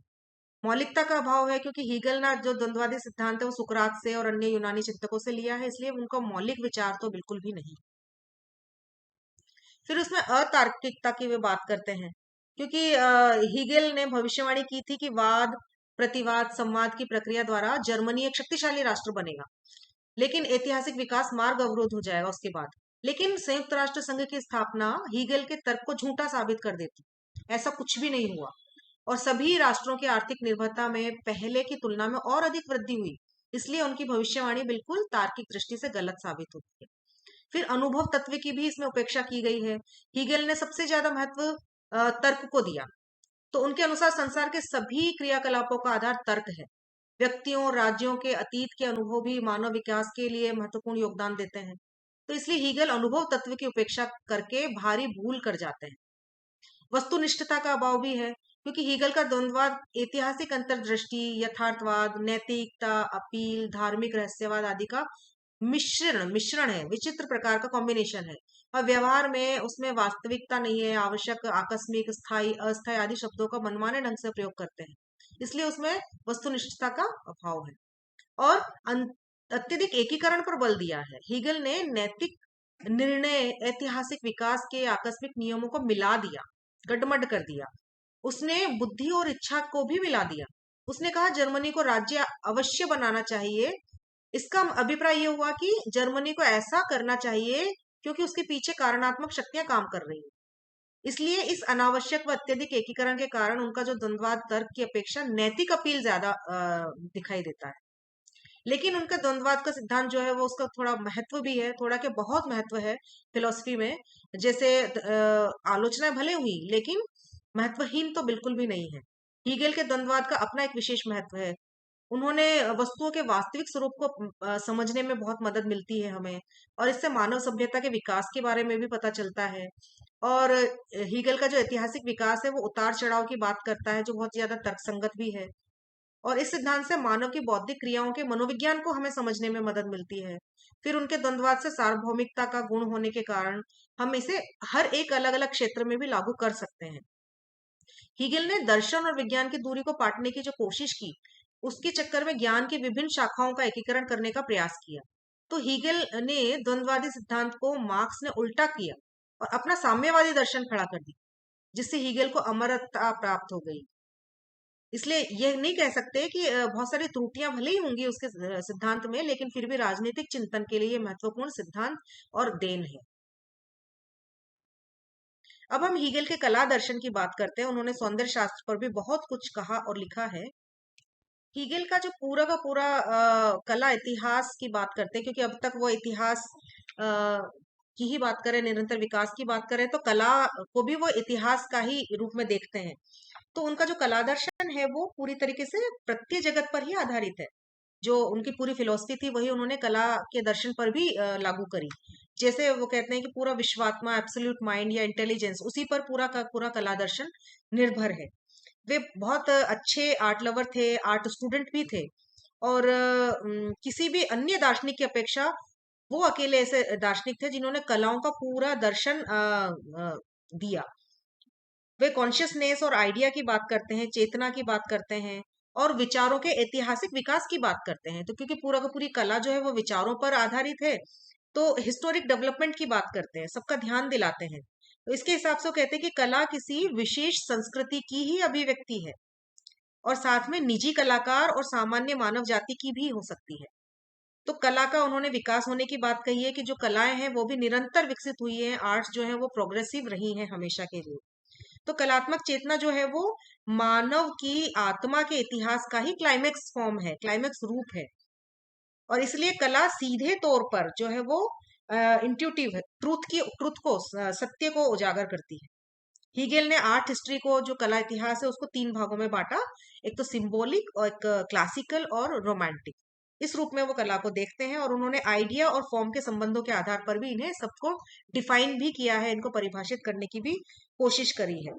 मौलिकता का अभाव है, क्योंकि हीगल ना जो द्वंद्वादी सिद्धांत है वो सुकरात से और अन्य यूनानी चिंतकों से लिया है, इसलिए उनका मौलिक विचार तो बिल्कुल भी नहीं। फिर उसमें अतार्किकता की वे बात करते हैं, क्योंकि हीगेल ने भविष्यवाणी की थी कि वाद प्रतिवाद संवाद की प्रक्रिया द्वारा जर्मनी एक शक्तिशाली राष्ट्र बनेगा, लेकिन ऐतिहासिक विकास मार्ग अवरोध हो जाएगा उसके बाद। लेकिन संयुक्त राष्ट्र संघ की स्थापना हीगेल के तर्क को झूठा साबित कर देती। ऐसा कुछ भी नहीं हुआ, और सभी राष्ट्रों की आर्थिक निर्भरता में पहले की तुलना में और अधिक वृद्धि हुई, इसलिए उनकी भविष्यवाणी बिल्कुल तार्किक दृष्टि से गलत साबित होती है। फिर अनुभव तत्व की भी इसमें उपेक्षा की गई है। हीगेल ने सबसे ज्यादा महत्व तर्क को दिया। तो उनके अनुसार संसार के सभी क्रियाकलापों का आधार तर्क है। व्यक्तियों और राज्यों के अतीत के अनुभव भी मानव विकास के लिए महत्वपूर्ण योगदान देते हैं। तो इसलिए हीगल अनुभव तत्व की उपेक्षा करके भारी भूल कर जाते हैं। वस्तुनिष्ठता का अभाव भी है, क्योंकि हीगल का द्वंद्ववाद ऐतिहासिक अंतर्दृष्टि, यथार्थवाद, नैतिकता, अपील, धार्मिक रहस्यवाद आदि का मिश्रण है, विचित्र प्रकार का कॉम्बिनेशन है, और व्यवहार में उसमें वास्तविकता नहीं है। आवश्यक, आकस्मिक, स्थायी, अस्थायी आदि शब्दों का मनमाने ढंग से प्रयोग करते हैं, इसलिए उसमें वस्तुनिष्ठता का अभाव है। और अत्यधिक एकीकरण पर बल दिया है। हीगल ने नैतिक निर्णय ऐतिहासिक विकास के आकस्मिक नियमों को मिला दिया, गडमड कर दिया। उसने बुद्धि और इच्छा को भी मिला दिया। उसने कहा जर्मनी को राज्य अवश्य बनाना चाहिए। इसका अभिप्राय ये हुआ कि जर्मनी को ऐसा करना चाहिए क्योंकि उसके पीछे कारणात्मक शक्तियां काम कर रही हैं। इसलिए इस अनावश्यक व अत्यधिक एकीकरण के कारण उनका जो द्वंद्वाद तर्क की अपेक्षा नैतिक अपील ज्यादा दिखाई देता है। लेकिन उनका द्वंद्ववाद का सिद्धांत जो है वो उसका थोड़ा महत्व भी है, थोड़ा के बहुत महत्व है फिलोसफी में। जैसे आलोचना भले हुई लेकिन महत्वहीन तो बिल्कुल भी नहीं है। हीगेल के द्वंद्ववाद का अपना एक विशेष महत्व है। उन्होंने वस्तुओं के वास्तविक स्वरूप को समझने में बहुत मदद मिलती है हमें, और इससे मानव सभ्यता के विकास के बारे में भी पता चलता है। और हीगल का जो ऐतिहासिक विकास है वो उतार चढ़ाव की बात करता है, जो बहुत ज्यादा तर्कसंगत भी है। और इस सिद्धांत से मानव की बौद्धिक क्रियाओं के मनोविज्ञान को हमें समझने में मदद मिलती है। फिर उनके द्वंद्ववाद से सार्वभौमिकता का गुण होने के कारण हम इसे हर एक अलग अलग क्षेत्र में भी लागू कर सकते हैं। हीगल ने दर्शन और विज्ञान की दूरी को पाटने की जो कोशिश की, उसके चक्कर में ज्ञान की विभिन्न शाखाओं का एकीकरण करने का प्रयास किया। तो हीगल ने द्वंद्ववादी सिद्धांत को मार्क्स ने उल्टा किया, और अपना साम्यवादी दर्शन खड़ा कर दिया, जिससे हीगेल को अमरता प्राप्त हो गई। इसलिए यह नहीं कह सकते कि बहुत सारी त्रुटियां भले ही होंगी उसके सिद्धांत में, लेकिन फिर भी राजनीतिक चिंतन के लिए महत्वपूर्ण सिद्धांत और देन है। अब हम हीगेल के कला दर्शन की बात करते हैं। उन्होंने सौंदर्य शास्त्र पर भी बहुत कुछ कहा और लिखा है। हीगेल का जो पूरा का पूरा कला इतिहास की बात करते हैं, क्योंकि अब तक वो इतिहास की ही बात करें, निरंतर विकास की बात करें, तो कला को भी वो इतिहास का ही रूप में देखते हैं। तो उनका जो कला दर्शन है वो पूरी तरीके से प्रत्यय जगत पर ही आधारित है। जो उनकी पूरी फिलॉसफी थी वही उन्होंने कला के दर्शन पर भी लागू करी। जैसे वो कहते हैं कि पूरा विश्वात्मा, एब्सोल्यूट माइंड या इंटेलिजेंस, उसी पर पूरा का पूरा कला दर्शन निर्भर है। वे बहुत अच्छे आर्ट लवर थे, आर्ट स्टूडेंट भी थे, और किसी भी अन्य दार्शनिक की अपेक्षा वो अकेले ऐसे दार्शनिक थे जिन्होंने कलाओं का पूरा दर्शन दिया। वे कॉन्शियसनेस और आइडिया की बात करते हैं, चेतना की बात करते हैं, और विचारों के ऐतिहासिक विकास की बात करते हैं। तो क्योंकि पूरा का पूरी कला जो है वो विचारों पर आधारित है, तो हिस्टोरिक डेवलपमेंट की बात करते हैं, सबका ध्यान दिलाते हैं। तो इसके हिसाब से वो कहते हैं कि कला किसी विशेष संस्कृति की ही अभिव्यक्ति है, और साथ में निजी कलाकार और सामान्य मानव जाति की भी हो सकती है। तो कला का उन्होंने विकास होने की बात कही है कि जो कलाएं हैं वो भी निरंतर विकसित हुई हैं, आर्ट्स जो है वो प्रोग्रेसिव रही हैं हमेशा के लिए। तो कलात्मक चेतना जो है वो मानव की आत्मा के इतिहास का ही क्लाइमेक्स फॉर्म है, क्लाइमेक्स रूप है। और इसलिए कला सीधे तौर पर जो है वो इंट्यूटिव है, ट्रुथ को, सत्य को उजागर करती है। हीगेल ने आर्ट हिस्ट्री को, जो कला इतिहास है, उसको तीन भागों में बांटा। एक तो सिंबॉलिक, और एक क्लासिकल और रोमांटिक। इस रूप में वो कला को देखते हैं, और उन्होंने आइडिया और फॉर्म के संबंधों के आधार पर भी इन्हें सबको डिफाइन भी किया है, इनको परिभाषित करने की भी कोशिश करी है।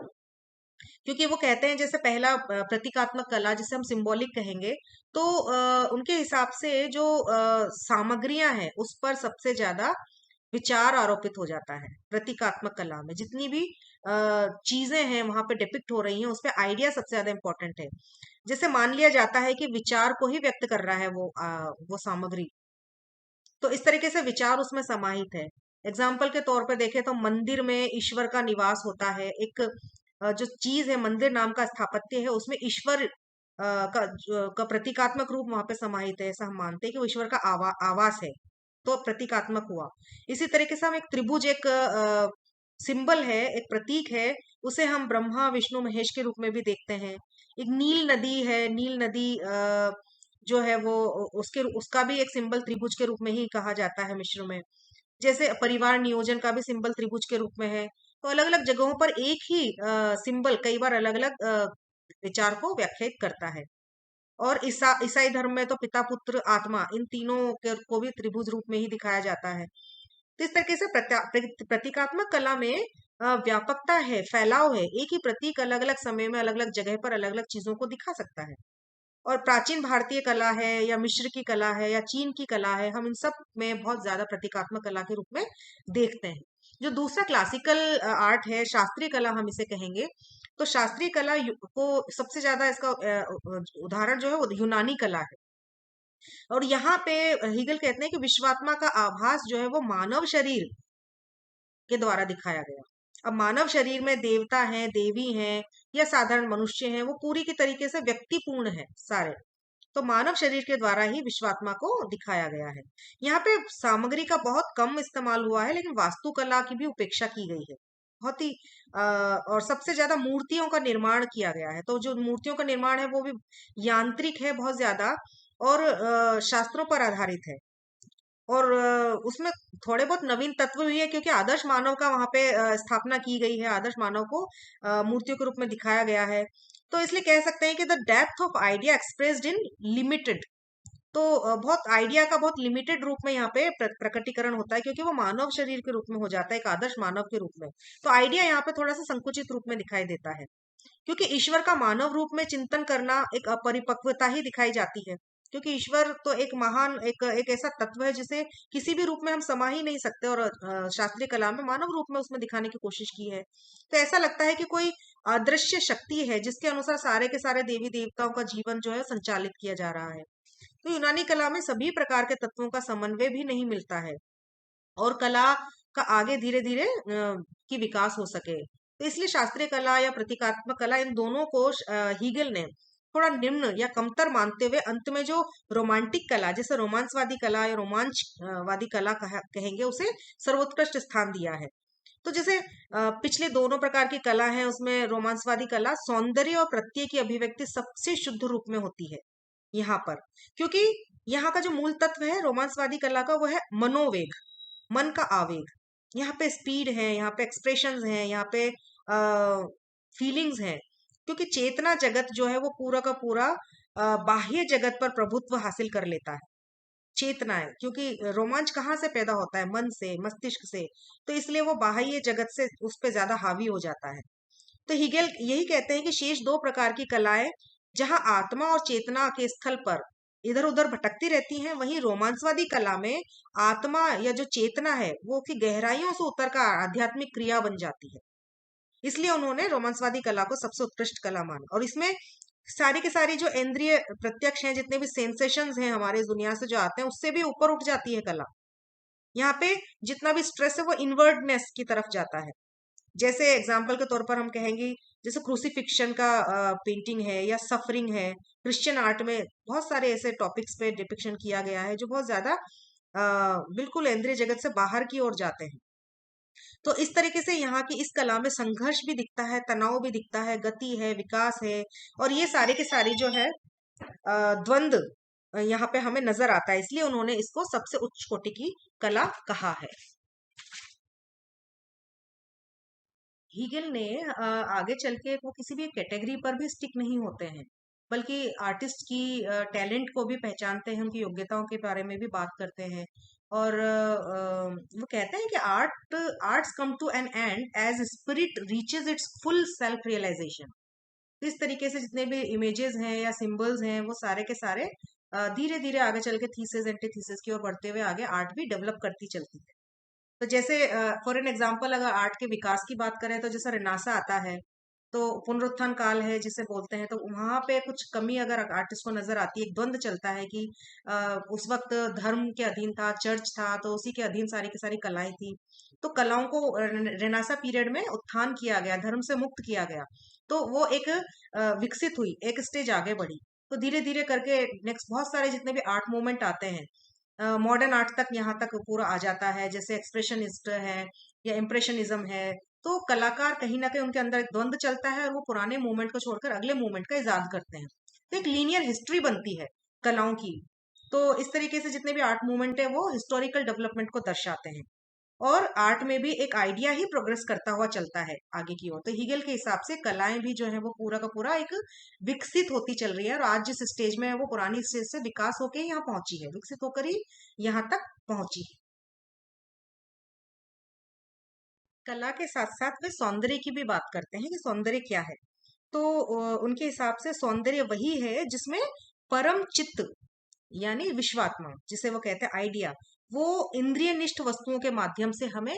क्योंकि वो कहते हैं जैसे पहला प्रतीकात्मक कला, जिसे हम सिंबॉलिक कहेंगे, तो उनके हिसाब से जो सामग्रियां हैं उस पर सबसे ज्यादा विचार आरोपित हो जाता है। प्रतीकात्मक कला में जितनी भी चीजें हैं वहां पे डिपिक्ट हो रही हैं, उस पे आइडिया सबसे ज्यादा इंपॉर्टेंट है। जैसे मान लिया जाता है कि विचार को ही व्यक्त कर रहा है वो सामग्री, तो इस तरीके से विचार उसमें समाहित है। एग्जाम्पल के तौर पर देखें तो मंदिर में ईश्वर का निवास होता है। एक जो चीज है, मंदिर नाम का स्थापत्य है, उसमें ईश्वर का प्रतीकात्मक रूप वहां पे समाहित है। ऐसा हम मानते हैं कि वो ईश्वर का आवास है, तो प्रतीकात्मक हुआ। इसी तरीके से हम एक त्रिभुज, एक सिंबल है, एक प्रतीक है, उसे हम ब्रह्मा, विष्णु, महेश के रूप में भी देखते हैं। एक नील नदी है, नील नदी जो है वो उसके उसका भी एक सिंबल त्रिभुज के रूप में ही कहा जाता है मिश्र में। जैसे परिवार नियोजन का भी सिंबल त्रिभुज के रूप में है। तो अलग अलग जगहों पर एक ही सिंबल कई बार अलग अलग विचार को व्याख्यायित करता है। और ईसाई धर्म में तो पिता, पुत्र, आत्मा, इन तीनों को भी त्रिभुज रूप में ही दिखाया जाता है। तो इस तरीके से प्रतीकात्मक कला में व्यापकता है, फैलाव है। एक ही प्रतीक अलग अलग समय में, अलग अलग जगह पर अलग अलग चीजों को दिखा सकता है। और प्राचीन भारतीय कला है, या मिस्र की कला है, या चीन की कला है, हम इन सब में बहुत ज्यादा प्रतीकात्मक कला के रूप में देखते हैं। जो दूसरा क्लासिकल आर्ट है, शास्त्रीय कला हम इसे कहेंगे, तो शास्त्रीय कला को सबसे ज्यादा इसका उदाहरण जो है वो यूनानी कला है। और यहाँ पे हीगल कहते हैं कि विश्वात्मा का आभास जो है वो मानव शरीर के द्वारा दिखाया गया। अब मानव शरीर में देवता हैं, देवी हैं, या साधारण मनुष्य हैं, वो पूरी की तरीके से व्यक्तिपूर्ण है सारे। तो मानव शरीर के द्वारा ही विश्वात्मा को दिखाया गया है। यहाँ पे सामग्री का बहुत कम इस्तेमाल हुआ है, लेकिन वास्तुकला की भी उपेक्षा की गई है बहुत ही। और सबसे ज्यादा मूर्तियों का निर्माण किया गया है। तो जो मूर्तियों का निर्माण है वो भी यांत्रिक है बहुत ज्यादा, और शास्त्रों पर आधारित है। और उसमें थोड़े बहुत नवीन तत्व भी है, क्योंकि आदर्श मानव का वहां पे स्थापना की गई है। आदर्श मानव को मूर्तियों के रूप में दिखाया गया है। तो इसलिए कह सकते हैं कि the depth of idea expressed in limited. तो बहुत आइडिया का बहुत लिमिटेड रूप में यहाँ पे प्रकटीकरण होता है, क्योंकि वो मानव शरीर के रूप में हो जाता है, एक आदर्श मानव के रूप में। तो आइडिया यहाँ पे थोड़ा सा संकुचित रूप में दिखाई देता है, क्योंकि ईश्वर का मानव रूप में चिंतन करना एक अपरिपक्वता ही दिखाई जाती है। क्योंकि ईश्वर तो एक महान, एक ऐसा तत्व है जिसे किसी भी रूप में हम समा ही नहीं सकते, और शास्त्रीय कला में मानव रूप में उसमें दिखाने की कोशिश की है। तो ऐसा लगता है कि कोई अदृश्य शक्ति है जिसके अनुसार सारे के सारे देवी देवताओं का जीवन जो है संचालित किया जा रहा है। तो यूनानी कला में सभी प्रकार के तत्वों का समन्वय भी नहीं मिलता है, और कला का आगे धीरे धीरे की विकास हो सके। तो इसलिए शास्त्रीय कला या प्रतीकात्मक कला, इन दोनों को हीगल ने थोड़ा निम्न या कमतर मानते हुए अंत में जो रोमांटिक कला, जैसे रोमांसवादी कला या रोमांचवादी कला कहेंगे, उसे सर्वोत्कृष्ट स्थान दिया है। तो जैसे पिछले दोनों प्रकार की कला है, उसमें रोमांसवादी कला सौंदर्य और प्रत्यय की अभिव्यक्ति सबसे शुद्ध रूप में होती है यहाँ पर, क्योंकि यहाँ का जो मूल तत्व है रोमांसवादी कला का, वो है मनोवेग, मन का आवेग। यहाँ पे स्पीड है, यहाँ पे एक्सप्रेशंस हैं, यहाँ पे फीलिंग्स हैं, क्योंकि चेतना जगत जो है वो पूरा का पूरा बाह्य जगत पर प्रभुत्व हासिल कर लेता है। चेतना है, क्योंकि रोमांच कहाँ से पैदा होता है? मन से, मस्तिष्क से। तो इसलिए वो बाह्य जगत से उस पर ज्यादा हावी हो जाता है। तो हिगेल यही कहते हैं कि शेष दो प्रकार की कलाएं जहां आत्मा और चेतना के स्थल पर इधर उधर भटकती रहती हैं, वहीं रोमांसवादी कला में आत्मा या जो चेतना है वो की गहराइयों से उतर कर आध्यात्मिक क्रिया बन जाती है। इसलिए उन्होंने रोमांसवादी कला को सबसे उत्कृष्ट कला माना। और इसमें सारी की सारी जो इंद्रिय प्रत्यक्ष हैं, जितने भी सेंसेशंस हैं हमारे इस दुनिया से जो आते हैं, उससे भी ऊपर उठ जाती है कला। यहाँ पे जितना भी स्ट्रेस है वो इनवर्डनेस की तरफ जाता है। जैसे एग्जाम्पल के तौर पर हम कहेंगे, जैसे क्रूसिफिक्शन का पेंटिंग है या सफरिंग है। क्रिश्चियन आर्ट में बहुत सारे ऐसे टॉपिक्स पे डिपिक्शन किया गया है जो बहुत ज्यादा बिल्कुल इंद्रिय जगत से बाहर की ओर जाते हैं। तो इस तरीके से यहाँ की इस कला में संघर्ष भी दिखता है, तनाव भी दिखता है, गति है, विकास है, और ये सारे के सारी जो है द्वंद्व यहाँ पे हमें नजर आता है। इसलिए उन्होंने इसको सबसे उच्च कोटि की कला कहा है। हीगल ने आगे चल के वो किसी भी कैटेगरी पर भी स्टिक नहीं होते हैं, बल्कि आर्टिस्ट की टैलेंट को भी पहचानते हैं, उनकी योग्यताओं के बारे में भी बात करते हैं। और वो कहते हैं कि arts come to an end as spirit reaches its full self realisation. इस तरीके से जितने भी इमेजेस हैं या सिंबल्स हैं, वो सारे के सारे धीरे धीरे आगे चल के थीसिस एंटीथीसिस की ओर बढ़ते हुए आगे आर्ट भी डेवलप करती चलती है। तो जैसे फॉर एन एग्जांपल अगर आर्ट के विकास की बात करें, तो जैसा रेनासा आता है, तो पुनरुत्थान काल है जिसे बोलते हैं, तो वहां पे कुछ कमी अगर आर्टिस्ट को नजर आती है, एक द्वंद चलता है कि उस वक्त धर्म के अधीन था, चर्च था, तो उसी के अधीन सारी की सारी कलाएं थी। तो कलाओं को रेनासा पीरियड में उत्थान किया गया, धर्म से मुक्त किया गया। तो वो एक विकसित हुई, एक स्टेज आगे बढ़ी। तो धीरे धीरे करके नेक्स्ट बहुत सारे जितने भी आर्ट मूवमेंट आते हैं, मॉडर्न आर्ट तक यहाँ तक पूरा आ जाता है, जैसे एक्सप्रेशनिस्ट है या इम्प्रेशनिज्म है। तो कलाकार कहीं ना कहीं उनके अंदर एक द्वंद चलता है, और वो पुराने मूवमेंट को छोड़कर अगले मूवमेंट का इजाद करते हैं। तो एक लीनियर हिस्ट्री बनती है कलाओं की। तो इस तरीके से जितने भी आर्ट मूवमेंट है वो हिस्टोरिकल डेवलपमेंट को दर्शाते हैं, और आर्ट में भी एक आइडिया ही प्रोग्रेस करता हुआ चलता है आगे की ओर। तो हीगल के हिसाब से कलाएं भी जो है वो पूरा का पूरा एक विकसित होती चल रही है, और आज जिस स्टेज में है वो पुरानी स्टेज से विकास होकर यहाँ पहुंची है, विकसित होकर ही यहाँ तक पहुंची है। कला के साथ साथ वे सौंदर्य की भी बात करते हैं कि सौंदर्य क्या है। तो उनके हिसाब से सौंदर्य वही है जिसमें परम चित्त, यानी विश्वात्मा जिसे वो कहते हैं आइडिया, वो इंद्रिय निष्ठ वस्तुओं के माध्यम से हमें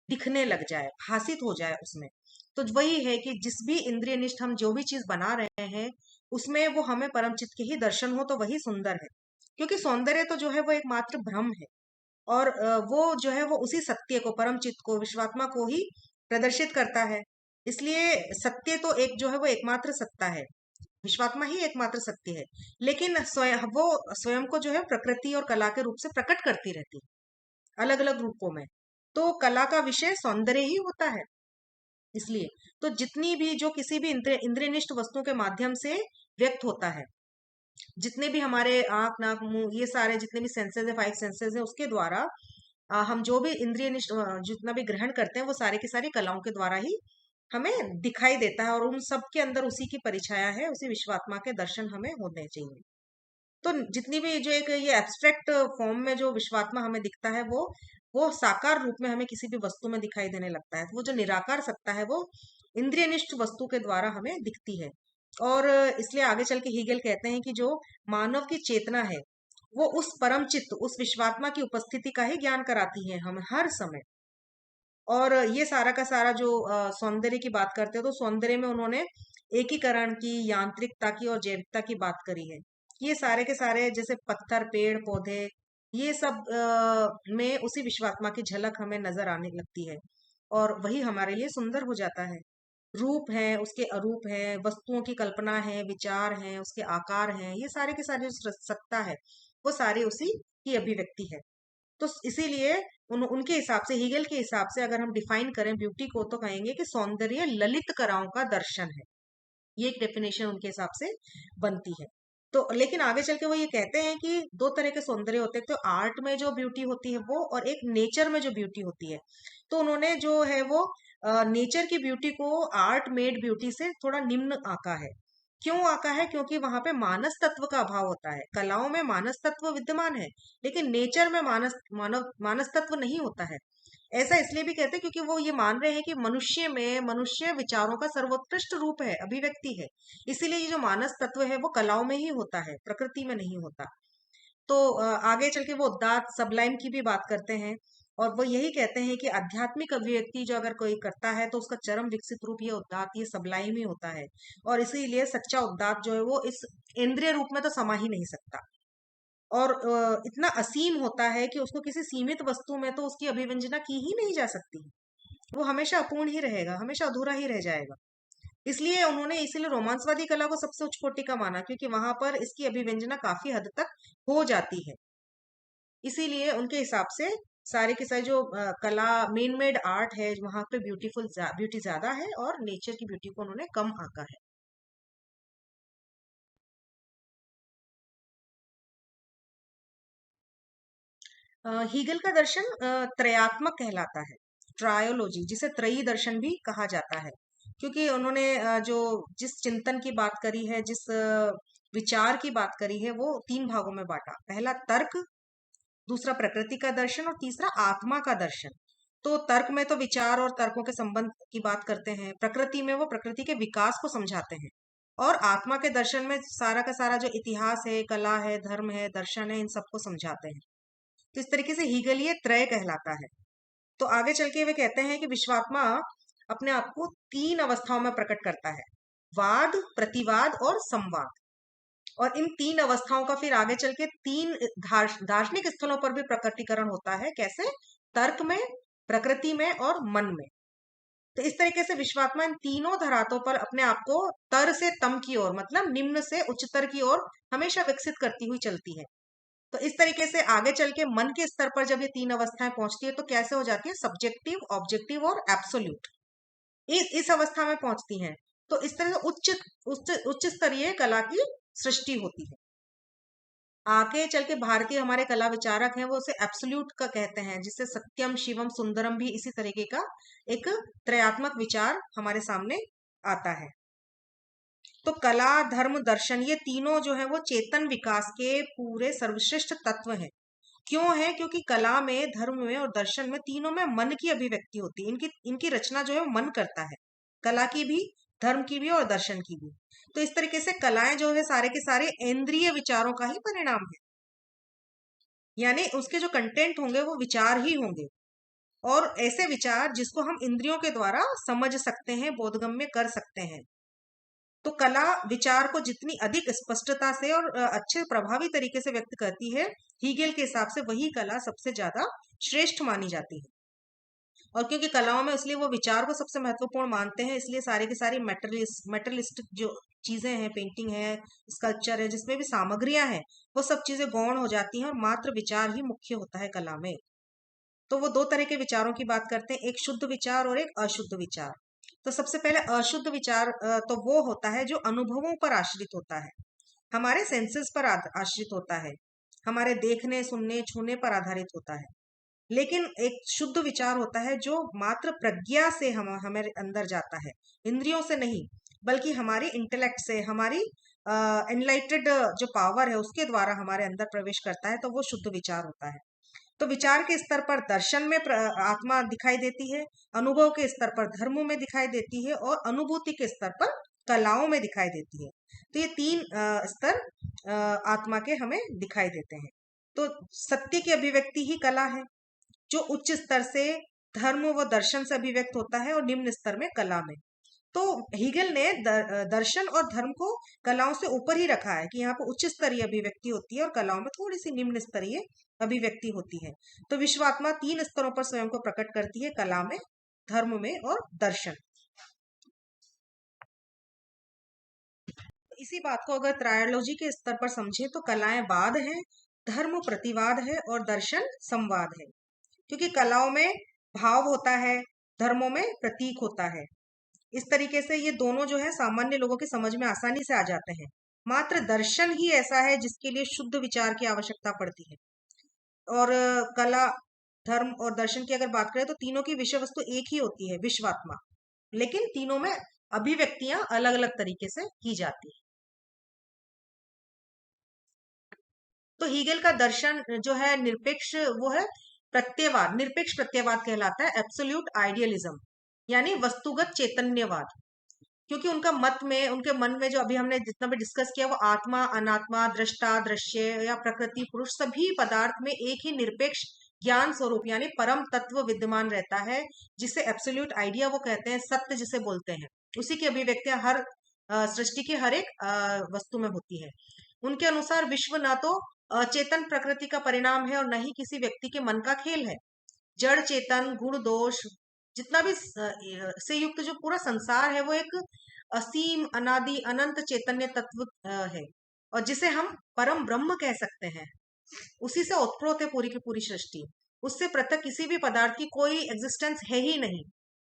दिखने लग जाए, भासित हो जाए उसमें। तो वही है कि जिस भी इंद्रिय निष्ठ हम जो भी चीज बना रहे हैं, उसमें वो हमें परम चित्त के ही दर्शन हो, तो वही सुंदर है। क्योंकि सौंदर्य तो जो है वो एकमात्र भ्रम है, और वो जो है वो उसी सत्य को, परम चित्त को, विश्वात्मा को ही प्रदर्शित करता है। इसलिए सत्य तो एक जो है वो एकमात्र सत्ता है, विश्वात्मा ही एकमात्र सत्य है। लेकिन स्वयं वो स्वयं को जो है प्रकृति और कला के रूप से प्रकट करती रहती है, अलग अलग रूपों में। तो कला का विषय सौंदर्य ही होता है। इसलिए तो जितनी भी जो किसी भी इंद्रियनिष्ठ वस्तुओं के माध्यम से व्यक्त होता है, जितने भी हमारे आंख नाक मुंह ये सारे जितने भी सेंसेस है, 5 सेंसेस है, उसके द्वारा हम जो भी इंद्रिय जितना भी ग्रहण करते हैं, वो सारे की सारी कलाओं के द्वारा ही हमें दिखाई देता है, और उन सब के अंदर उसी की परिछाया है, उसी विश्वात्मा के दर्शन हमें होने चाहिए। तो जितनी भी जो एक ये एब्स्ट्रैक्ट फॉर्म में जो विश्वात्मा हमें दिखता है, वो साकार रूप में हमें किसी भी वस्तु में दिखाई देने लगता है। वो जो निराकार सत्ता है वो इंद्रियनिष्ठ वस्तु के द्वारा हमें दिखती है। और इसलिए आगे चल के हीगल कहते हैं कि जो मानव की चेतना है, वो उस परम चित्त, उस विश्वात्मा की उपस्थिति का ही ज्ञान कराती है हमें हर समय। और ये सारा का सारा जो सौंदर्य की बात करते हैं, तो सौंदर्य में उन्होंने एकीकरण की, यांत्रिकता की और जैविकता की बात करी है। ये सारे के सारे जैसे पत्थर, पेड़, पौधे, ये सब में उसी विश्वात्मा की झलक हमें नजर आने लगती है, और वही हमारे लिए सुंदर हो जाता है। रूप है, उसके अरूप है, वस्तुओं की कल्पना है, विचार हैं, उसके आकार हैं, ये सारे के सारे जो सत्ता है, वो सारी उसी की अभिव्यक्ति है। तो इसीलिए उनके हिसाब से, हीगल के हिसाब से अगर हम डिफाइन करें ब्यूटी को, तो कहेंगे कि सौंदर्य ललित कलाओं का दर्शन है। ये एक डेफिनेशन उनके हिसाब से बनती है। तो लेकिन आगे चल के वो ये कहते हैं कि दो तरह के सौंदर्य होते हैं, तो आर्ट में जो ब्यूटी होती है वो, और एक नेचर में जो ब्यूटी होती है। तो उन्होंने जो है वो नेचर की ब्यूटी को आर्ट मेड ब्यूटी से थोड़ा निम्न आंका है। क्यों आंका है? क्योंकि वहां पे मानस तत्व का अभाव होता है। कलाओं में मानस तत्व विद्यमान है, लेकिन नेचर में मानस तत्व नहीं होता है। ऐसा इसलिए भी कहते हैं क्योंकि वो ये मान रहे हैं कि मनुष्य में, मनुष्य विचारों का सर्वोत्कृष्ट रूप है, अभिव्यक्ति है। इसीलिए ये जो मानस तत्व है वो कलाओं में ही होता है, प्रकृति में नहीं होता। तो आगे चल के वो उदात्त सबलाइम की भी बात करते हैं, और वो यही कहते हैं कि आध्यात्मिक अभिव्यक्ति जो अगर कोई करता है तो उसका चरम विकसित रूप ये उदात्त, ये सबलाइम ही होता है। और इसीलिए सच्चा उदात्त जो है वो इस इंद्रिय रूप में तो समा ही नहीं सकता, और इतना असीम होता है कि उसको किसी सीमित वस्तु में तो उसकी अभिव्यंजना की ही नहीं जा सकती। वो हमेशा अपूर्ण ही रहेगा, हमेशा अधूरा ही रह जाएगा। इसलिए उन्होंने, इसीलिए रोमांसवादी कला को सबसे उच्च कोटि का माना, क्योंकि वहां पर इसकी अभिव्यंजना काफी हद तक हो जाती है। इसीलिए उनके हिसाब से सारे के सारे जो कला, मेन मेड आर्ट है, वहां पे ब्यूटी ज्यादा है, और नेचर की ब्यूटी को उन्होंने कम आंका है। हीगल का दर्शन त्रयात्मक कहलाता है, ट्रायोलॉजी, जिसे त्रयी दर्शन भी कहा जाता है। क्योंकि उन्होंने जो जिस चिंतन की बात करी है, जिस विचार की बात करी है, वो तीन भागों में बांटा। पहला तर्क, दूसरा प्रकृति का दर्शन, और तीसरा आत्मा का दर्शन। तो तर्क में तो विचार और तर्कों के संबंध की बात करते हैं, प्रकृति में वो प्रकृति के विकास को समझाते हैं, और आत्मा के दर्शन में सारा का सारा जो इतिहास है, कला है, धर्म है, दर्शन है, इन सबको समझाते हैं। तो इस तरीके से हीगलीय त्रय कहलाता है। तो आगे चल के वे कहते हैं कि विश्वात्मा अपने आप को तीन अवस्थाओं में प्रकट करता है: वाद, प्रतिवाद और संवाद। और इन तीन अवस्थाओं का फिर आगे चल के तीन दार्शनिक स्थलों पर भी प्रकटीकरण होता है। कैसे? तर्क में, प्रकृति में और मन में। तो इस तरीके से विश्वात्मा इन तीनों धरातों पर अपने आप को तर से तम की ओर, मतलब निम्न से उच्चतर की ओर हमेशा विकसित करती हुई चलती है। तो इस तरीके से आगे चल के मन के स्तर पर जब ये तीन अवस्थाएं पहुंचती है, तो कैसे हो जाती है? सब्जेक्टिव, ऑब्जेक्टिव और एब्सोल्यूट। इस अवस्था में पहुंचती हैं। तो इस तरह से उच्च उच्च उच्च स्तरीय कला की सृष्टि होती है। आगे चल के भारतीय हमारे कला विचारक हैं, वो उसे एब्सोल्यूट का कहते हैं, जिससे सत्यम, शिवम, सुंदरम भी इसी तरीके का एक त्रयात्मक विचार हमारे सामने आता है। तो कला, धर्म, दर्शन, ये तीनों जो है वो चेतन विकास के पूरे सर्वश्रेष्ठ तत्व हैं। क्यों है? क्योंकि कला में, धर्म में और दर्शन में, तीनों में मन की अभिव्यक्ति होती है। इनकी इनकी रचना जो है वो मन करता है, कला की भी, धर्म की भी और दर्शन की भी। तो इस तरीके से कलाएं जो है सारे के सारे इंद्रिय विचारों का ही परिणाम है, यानी उसके जो कंटेंट होंगे वो विचार ही होंगे, और ऐसे विचार जिसको हम इंद्रियों के द्वारा समझ सकते हैं, बोधगम्य कर सकते हैं। तो कला विचार को जितनी अधिक स्पष्टता से और अच्छे प्रभावी तरीके से व्यक्त करती है, हीगेल के हिसाब से वही कला सबसे ज्यादा श्रेष्ठ मानी जाती है। और क्योंकि कलाओं में इसलिए वो विचार को सबसे महत्वपूर्ण मानते हैं, इसलिए सारे के सारी मेटलिस्टिक जो चीजें हैं, पेंटिंग है, स्कल्पचर है, जिसमें भी सामग्रियां हैं, वो सब चीजें गौण हो जाती हैं, और मात्र विचार ही मुख्य होता है कला में। तो वो दो तरह के विचारों की बात करते हैं, एक शुद्ध विचार और एक अशुद्ध विचार। तो सबसे पहले अशुद्ध विचार तो वो होता है जो अनुभवों पर आश्रित होता है, हमारे सेंसेस पर आश्रित होता है, हमारे देखने, सुनने, छूने पर आधारित होता है। लेकिन एक शुद्ध विचार होता है जो मात्र प्रज्ञा से हमारे अंदर जाता है, इंद्रियों से नहीं, बल्कि हमारी इंटेलेक्ट से, हमारी एनलाइटेड जो पावर है उसके द्वारा हमारे अंदर प्रवेश करता है, तो वो शुद्ध विचार होता है। तो विचार के स्तर पर दर्शन में आत्मा दिखाई देती है, अनुभव के स्तर पर धर्मों में दिखाई देती है, और अनुभूति के स्तर पर कलाओं में दिखाई देती है। तो ये तीन स्तर आत्मा के हमें दिखाई देते हैं। तो सत्य की अभिव्यक्ति ही कला है, जो उच्च स्तर से धर्म व दर्शन से अभिव्यक्त होता है, और निम्न स्तर में कला में। तो हीगल ने दर्शन और धर्म को कलाओं से ऊपर ही रखा है, कि यहाँ पर उच्च स्तरीय अभिव्यक्ति होती है और कलाओं में थोड़ी सी निम्न स्तरीय अभिव्यक्ति होती है। तो विश्वात्मा 3 स्तरों पर स्वयं को प्रकट करती है, कला में, धर्म में और दर्शन। इसी बात को अगर ट्रायोलॉजी के स्तर पर समझे तो कलाएं वाद है, धर्म प्रतिवाद है और दर्शन संवाद है। क्योंकि कलाओं में भाव होता है, धर्मों में प्रतीक होता है। इस तरीके से ये दोनों जो है सामान्य लोगों की समझ में आसानी से आ जाते हैं। मात्र दर्शन ही ऐसा है जिसके लिए शुद्ध विचार की आवश्यकता पड़ती है। और कला, धर्म और दर्शन की अगर बात करें तो तीनों की विषय वस्तु एक ही होती है, विश्वात्मा। लेकिन तीनों में अभिव्यक्तियां अलग अलग तरीके से की जाती है। तो हीगेल का दर्शन जो है निरपेक्ष, वो है प्रत्ययवाद, निरपेक्ष प्रत्ययवाद कहलाता है, एब्सोल्यूट आइडियलिज्म, यानी वस्तुगत चैतन्यवाद। क्योंकि उनका मत में, उनके मन में जो अभी हमने जितना भी डिस्कस किया, वो आत्मा, अनात्मा, दृष्टा, दृश्य या प्रकृति, पुरुष, सभी पदार्थ में एक ही निरपेक्ष ज्ञान स्वरूप यानी परम तत्व विद्यमान रहता है, जिसे एब्सोल्यूट आइडिया वो कहते हैं, सत्य जिसे बोलते हैं। उसी की अभिव्यक्तियां हर सृष्टि के हर एक वस्तु में होती है। उनके अनुसार विश्व ना तो चेतन प्रकृति का परिणाम है और न ही किसी व्यक्ति के मन का खेल है। जड़ चेतन गुण दोष जितना भी से युक्त जो पूरा संसार है, वो एक असीम अनादि अनंत चैतन्य तत्व है, और जिसे हम परम ब्रह्म कह सकते हैं। उसी से उत्प्रोत है पूरी की पूरी सृष्टि। उससे पृथक किसी भी पदार्थ की कोई एग्जिस्टेंस है ही नहीं।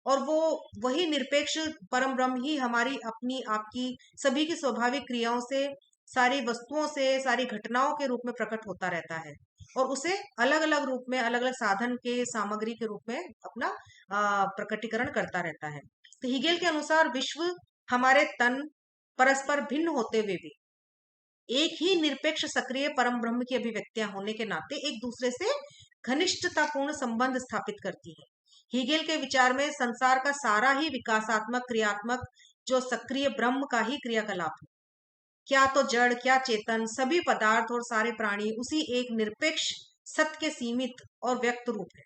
और वो वही निरपेक्ष परम ब्रह्म ही हमारी अपनी आपकी सभी की स्वाभाविक क्रियाओं से, सारी वस्तुओं से, सारी घटनाओं के रूप में प्रकट होता रहता है, और उसे अलग अलग रूप में, अलग अलग साधन के सामग्री के रूप में अपना प्रकटीकरण करता रहता है। तो हीगेल के अनुसार विश्व हमारे तन परस्पर भिन्न होते हुए भी एक ही निरपेक्ष सक्रिय परम ब्रह्म की अभिव्यक्तियां होने के नाते एक दूसरे से घनिष्ठतापूर्ण संबंध स्थापित करती है। हीगेल के विचार में संसार का सारा ही विकासात्मक क्रियात्मक जो सक्रिय ब्रह्म का ही क्रियाकलाप है। क्या तो जड़, क्या चेतन, सभी पदार्थ और सारे प्राणी उसी एक निरपेक्ष सत्य के सीमित और व्यक्त रूप है।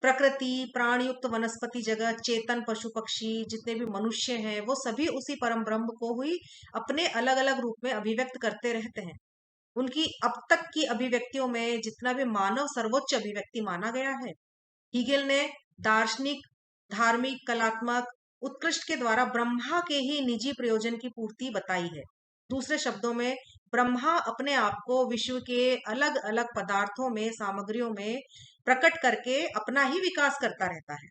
प्रकृति, प्राणयुक्त वनस्पति जगत, चेतन पशु पक्षी, जितने भी मनुष्य हैं, वो सभी उसी परम ब्रह्म को ही अपने अलग अलग रूप में अभिव्यक्त करते रहते हैं। उनकी अब तक की अभिव्यक्तियों में जितना भी मानव सर्वोच्च अभिव्यक्ति माना गया है, हीगेल ने दार्शनिक, धार्मिक, कलात्मक उत्कृष्ट के द्वारा ब्रह्मा के ही निजी प्रयोजन की पूर्ति बताई है। दूसरे शब्दों में ब्रह्मा अपने आप को विश्व के अलग अलग पदार्थों में, सामग्रियों में प्रकट करके अपना ही विकास करता रहता है।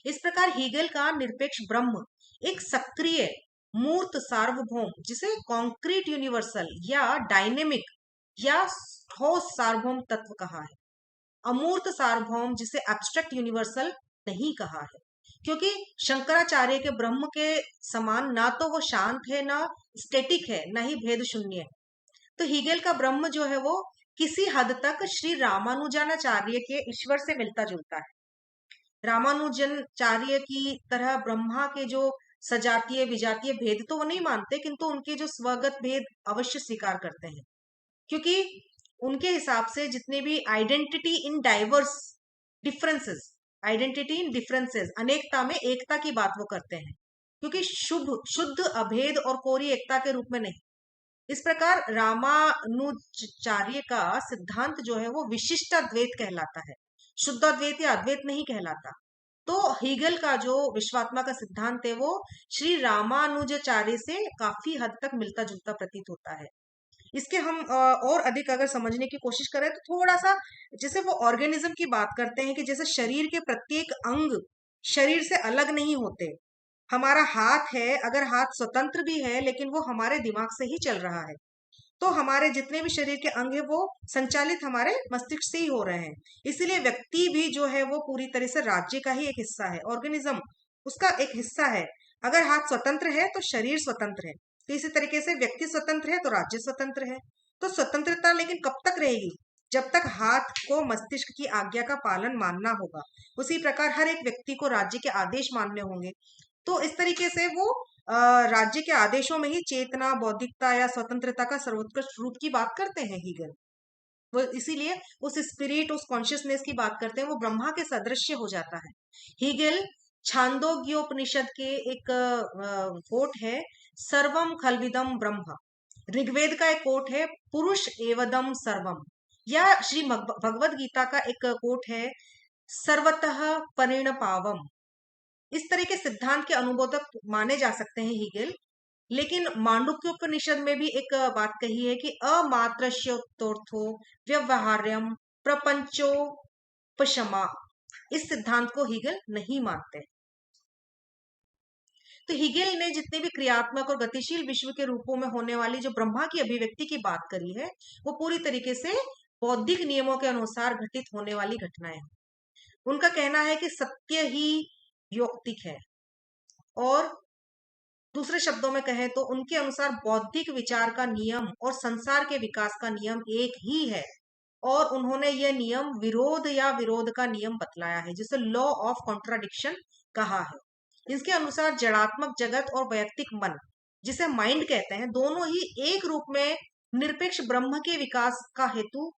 इस प्रकार हीगेल का निरपेक्ष ब्रह्म एक सक्रिय मूर्त सार्वभौम, जिसे कॉन्क्रीट यूनिवर्सल या डायनेमिक या ठोस सार्वभौम तत्व कहा है। अमूर्त सार्वभौम जिसे एब्स्ट्रैक्ट यूनिवर्सल नहीं कहा है, क्योंकि शंकराचार्य के ब्रह्म के समान ना तो वो शांत है, ना स्टेटिक है, ना ही भेद शून्य है। तो हीगेल का ब्रह्म जो है वो किसी हद तक श्री रामानुजाचार्य के ईश्वर से मिलता जुलता है। रामानुजाचार्य की तरह ब्रह्मा के जो सजातीय विजातीय भेद तो वो नहीं मानते, किंतु उनके जो स्वगत भेद अवश्य स्वीकार करते हैं। क्योंकि उनके हिसाब से जितने भी identity in diverse differences, identity in differences, अनेकता में एकता की बात वो करते हैं, क्योंकि शुद्ध अभेद और कोरी एकता के रूप में नहीं। इस प्रकार रामानुजाचार्य का सिद्धांत जो है वो विशिष्टाद्वैत कहलाता है, शुद्धाद्वैत या अद्वैत नहीं कहलाता। तो हीगल का जो विश्वात्मा का सिद्धांत है वो श्री रामानुजाचार्य से काफी हद तक मिलता जुलता प्रतीत होता है। इसके हम और अधिक अगर समझने की कोशिश करें तो थोड़ा सा, जैसे वो ऑर्गेनिज्म की बात करते हैं कि जैसे शरीर के प्रत्येक अंग शरीर से अलग नहीं होते। हमारा हाथ है, अगर हाथ स्वतंत्र भी है लेकिन वो हमारे दिमाग से ही चल रहा है। तो हमारे जितने भी शरीर के अंग है वो संचालित हमारे मस्तिष्क से ही हो रहे हैं। इसीलिए व्यक्ति भी जो है वो पूरी तरह से राज्य का ही एक हिस्सा है, ऑर्गेनिज्म उसका एक हिस्सा है। अगर हाथ स्वतंत्र है तो शरीर स्वतंत्र है, तो इसी तरीके से व्यक्ति स्वतंत्र है तो राज्य स्वतंत्र है। तो स्वतंत्रता लेकिन कब तक रहेगी? जब तक हाथ को मस्तिष्क की आज्ञा का पालन मानना होगा। उसी प्रकार हर एक व्यक्ति को राज्य के आदेश मानने होंगे। तो इस तरीके से वो राज्य के आदेशों में ही चेतना, बौद्धिकता या स्वतंत्रता का सर्वोत्कृष्ट रूप की बात करते हैं हीगल। वो इसीलिए उस स्पिरिट, उस कॉन्शियसनेस की बात करते हैं, वो ब्रह्मा के सदृश्य हो जाता है। हीगल छांदोग्योपनिषद के एक कोट है, सर्वम खलविदम ब्रह्म। ऋग्वेद का एक कोट है, पुरुष एवदम सर्वम। या श्री भगवत गीता का एक कोट है, सर्वतः परिणपावम। इस तरह के सिद्धांत के अनुमोदक माने जा सकते हैं हीगेल। लेकिन मांडुक्योपनिषद में भी एक बात कही है कि अमात्रस्योर्थो व्यवहार्यम प्रपंचोपशमा। इस सिद्धांत को हीगेल नहीं मानते। तो हीगेल ने जितने भी क्रियात्मक और गतिशील विश्व के रूपों में होने वाली जो ब्रह्मा की अभिव्यक्ति की बात करी है, वो पूरी तरीके से बौद्धिक नियमों के अनुसार घटित होने वाली घटनाएं हैं। उनका कहना है कि सत्य ही यौक्तिक है, और दूसरे शब्दों में कहें तो उनके अनुसार बौद्धिक विचार का नियम और संसार के विकास का नियम एक ही है। और उन्होंने यह नियम विरोध या विरोध का नियम बतलाया है, जिसे लॉ ऑफ कॉन्ट्राडिक्शन कहा है। इसके अनुसार जड़ात्मक जगत और वैयक्तिक मन, जिसे माइंड कहते हैं, दोनों ही एक रूप में निरपेक्ष ब्रह्म के विकास का हेतु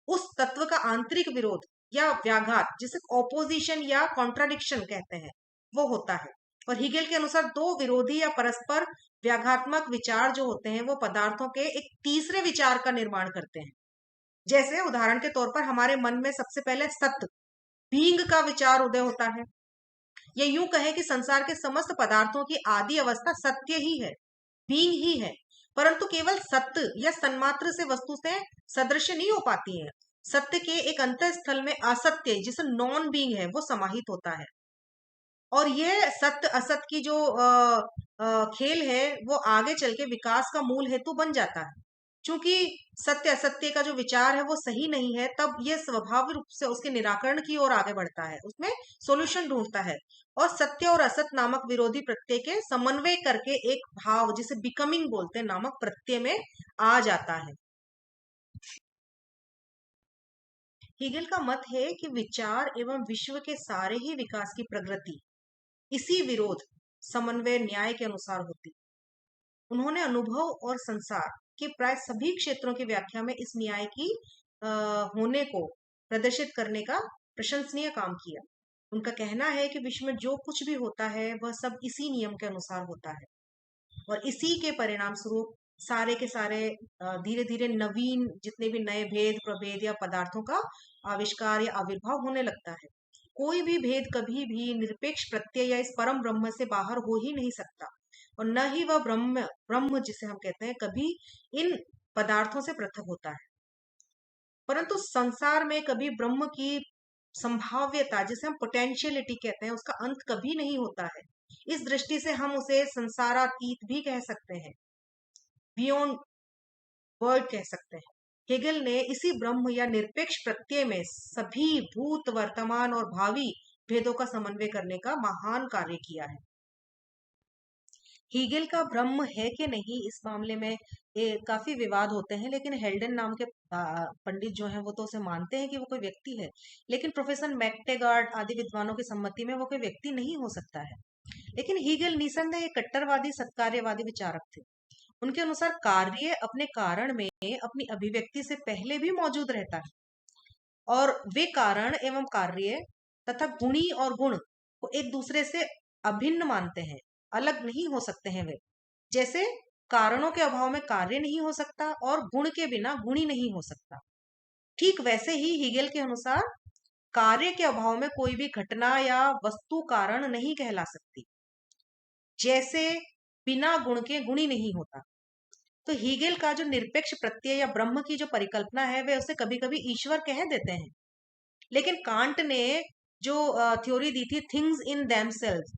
उस तत्व का आंतरिक विरोध या व्याघात, जिसे ऑपोजिशन या कॉन्ट्राडिक्शन कहते हैं, वो होता है। और हीगेल के अनुसार दो विरोधी या परस्पर व्याघात्मक विचार जो होते हैं, वो पदार्थों के एक तीसरे विचार का निर्माण करते हैं। जैसे उदाहरण के तौर पर हमारे मन में सबसे पहले सत्य, बीइंग का विचार उदय होता है। या यूं कहें कि संसार के समस्त पदार्थों की आदि अवस्था सत्य ही है, बीइंग ही है, परंतु केवल सत्य या सन्मात्र से वस्तु से सदृश नहीं हो पाती है। सत्य के एक अंतर स्थल में असत्य, जिसे नॉन बीइंग है, वो समाहित होता है। और यह सत्य असत की जो खेल है, वो आगे चल के विकास का मूल हेतु बन जाता है। चूंकि सत्य असत्य का जो विचार है वो सही नहीं है, तब यह स्वाभाविक रूप से उसके निराकरण की ओर आगे बढ़ता है, उसमें सॉल्यूशन ढूंढता है, और सत्य और असत नामक विरोधी प्रत्यय के समन्वय करके एक भाव, जिसे बिकमिंग बोलते हैं, नामक प्रत्यय में आ जाता है। हीगेल का मत है कि विचार एवं विश्व के सारे ही विकास की प्रगति इसी विरोध समन्वय न्याय के अनुसार होती। उन्होंने अनुभव और संसार के प्राय सभी क्षेत्रों की व्याख्या में इस न्याय की होने को प्रदर्शित करने का प्रशंसनीय काम किया। उनका कहना है कि विश्व में जो कुछ भी होता है वह सब इसी नियम के अनुसार होता है, और इसी के परिणाम स्वरूप सारे के सारे धीरे धीरे नवीन जितने भी नए भेद प्रभेद या पदार्थों का आविष्कार या आविर्भाव होने लगता है। कोई भी भेद कभी भी निरपेक्ष प्रत्यय या इस परम ब्रह्म से बाहर हो ही नहीं सकता, और न ही वह ब्रह्म ब्रह्म जिसे हम कहते हैं कभी इन पदार्थों से पृथक होता है। परंतु संसार में कभी ब्रह्म की संभाव्यता, जिसे हम पोटेंशियलिटी कहते हैं, उसका अंत कभी नहीं होता है। इस दृष्टि से हम उसे संसारातीत भी कह सकते हैं, बियॉन्ड वर्ड कह सकते हैं। हेगल ने इसी ब्रह्म या निरपेक्ष प्रत्यय में सभी भूत वर्तमान और भावी भेदों का समन्वय करने का महान कार्य किया है। हीगेल का ब्रह्म है कि नहीं, इस मामले में काफी विवाद होते हैं, लेकिन हेल्डन नाम के पंडित जो हैं वो तो उसे मानते हैं कि वो कोई व्यक्ति है, लेकिन प्रोफेसर मैक्टेगार्ड आदि विद्वानों की सम्मति में वो कोई व्यक्ति नहीं हो सकता है। लेकिन हीगेल निसंदेह एक कट्टरवादी सत्कार्यवादी विचारक थे। उनके अनुसार कार्य अपने कारण में अपनी अभिव्यक्ति से पहले भी मौजूद रहता है, और वे कारण एवं कार्य तथा गुणी और गुण को एक दूसरे से अभिन्न मानते हैं, अलग नहीं हो सकते हैं वे। जैसे कारणों के अभाव में कार्य नहीं हो सकता और गुण के बिना गुणी नहीं हो सकता, ठीक वैसे ही हीगेल के अनुसार कार्य के अभाव में कोई भी घटना या वस्तु कारण नहीं कहला सकती, जैसे बिना गुण के गुणी नहीं होता। तो हीगेल का जो निरपेक्ष प्रत्यय या ब्रह्म की जो परिकल्पना है, वे उसे कभी कभी ईश्वर कह देते हैं। लेकिन कांट ने जो थ्योरी दी थी थिंग्स इन देमसेल्व्स,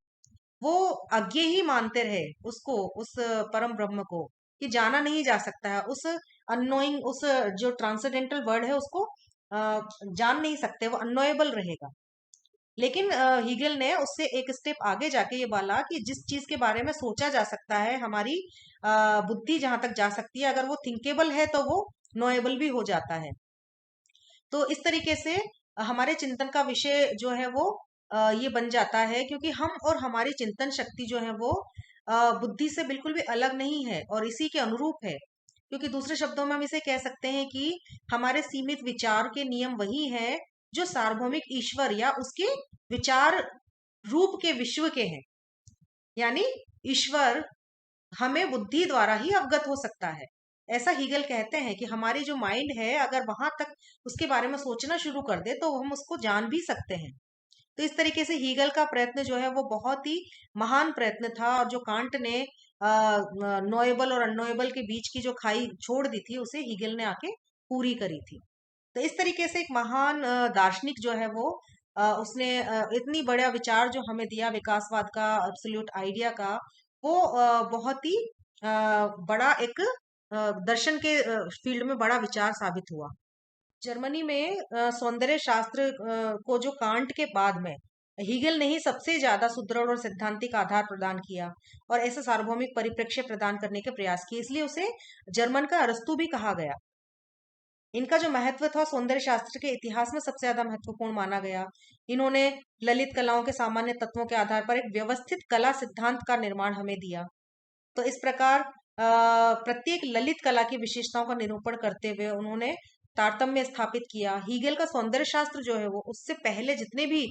वो अज्ञे ही मानते रहे उसको, उस परम ब्रह्म को, कि जाना नहीं जा सकता है। उस अननोइंग, उस जो ट्रांसेंडेंटल वर्ड है उसको जान नहीं सकते, वो अननोएबल रहेगा। लेकिन हीगेल ने उससे एक स्टेप आगे जाके ये बोला कि जिस चीज के बारे में सोचा जा सकता है, हमारी बुद्धि जहां तक जा सकती है, अगर वो थिंकेबल है तो वो नोएबल भी हो जाता है। तो इस तरीके से हमारे चिंतन का विषय जो है वो ये बन जाता है, क्योंकि हम और हमारी चिंतन शक्ति जो है वो बुद्धि से बिल्कुल भी अलग नहीं है और इसी के अनुरूप है। क्योंकि दूसरे शब्दों में हम इसे कह सकते हैं कि हमारे सीमित विचार के नियम वही है जो सार्वभौमिक ईश्वर या उसके विचार रूप के विश्व के हैं। यानी ईश्वर हमें बुद्धि द्वारा ही अवगत हो सकता है, ऐसा हीगल कहते हैं कि हमारी जो माइंड है, अगर वहां तक उसके बारे में सोचना शुरू कर दे तो हम उसको जान भी सकते हैं। तो इस तरीके से हीगल का प्रयत्न जो है वो बहुत ही महान प्रयत्न था, और जो कांट ने नोएबल और अननोएबल के बीच की जो खाई छोड़ दी थी, उसे हीगल ने आके पूरी करी थी। तो इस तरीके से एक महान दार्शनिक जो है वो उसने इतनी बड़ा विचार जो हमें दिया विकासवाद का, एब्सोल्यूट आइडिया का, वो बहुत ही बड़ा एक दर्शन के फील्ड में बड़ा विचार साबित हुआ। जर्मनी में सौंदर्य शास्त्र को जो कांट के बाद में हीगल ने ही सबसे ज्यादा सुदृढ़ और सैद्धांतिक आधार प्रदान किया, और ऐसा सार्वभौमिक परिप्रेक्ष्य प्रदान करने के प्रयास किए, इसलिए उसे जर्मन का अरस्तू भी कहा गया। इनका जो महत्व था सौंदर्य शास्त्र के इतिहास में सबसे ज्यादा महत्वपूर्ण माना गया। इन्होंने ललित कलाओं के सामान्य तत्वों के आधार पर एक व्यवस्थित कला सिद्धांत का निर्माण हमें दिया। तो इस प्रकार प्रत्येक ललित कला की विशेषताओं का निरूपण करते हुए उन्होंने तारतम्य स्थापित किया। हीगल का सौंदर्य शास्त्र जो है वो उससे पहले जितने भी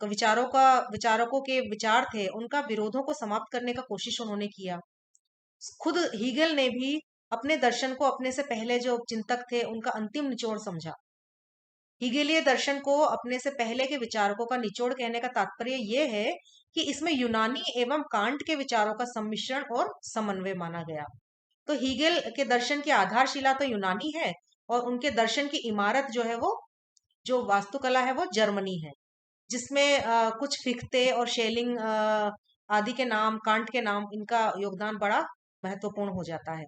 विचारकों के विचार थे, उनका विरोधों को समाप्त करने का कोशिश उन्होंने किया। खुद हीगल ने भी अपने दर्शन को अपने से पहले जो चिंतक थे उनका अंतिम निचोड़ समझा। हीगेलिय दर्शन को अपने से पहले के विचारकों का निचोड़ कहने का तात्पर्य यह है कि इसमें यूनानी एवं कांट के विचारों का सम्मिश्रण और समन्वय माना गया। तो हीगेल के दर्शन की आधारशिला तो यूनानी है, और उनके दर्शन की इमारत जो है वो, जो वास्तुकला है वो जर्मनी है, जिसमें कुछ फिख्ते और शेलिंग आदि के नाम, कांट के नाम, इनका योगदान बड़ा महत्वपूर्ण हो जाता है।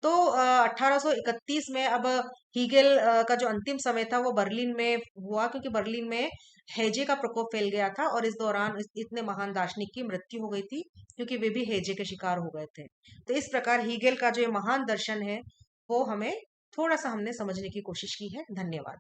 तो 1831 में अब हीगेल का जो अंतिम समय था वो बर्लिन में हुआ, क्योंकि बर्लिन में हैजे का प्रकोप फैल गया था, और इस दौरान इतने महान दार्शनिक की मृत्यु हो गई थी, क्योंकि वे भी हैजे के शिकार हो गए थे। तो इस प्रकार हीगेल का जो ये महान दर्शन है वो हमें थोड़ा सा हमने समझने की कोशिश की है। धन्यवाद।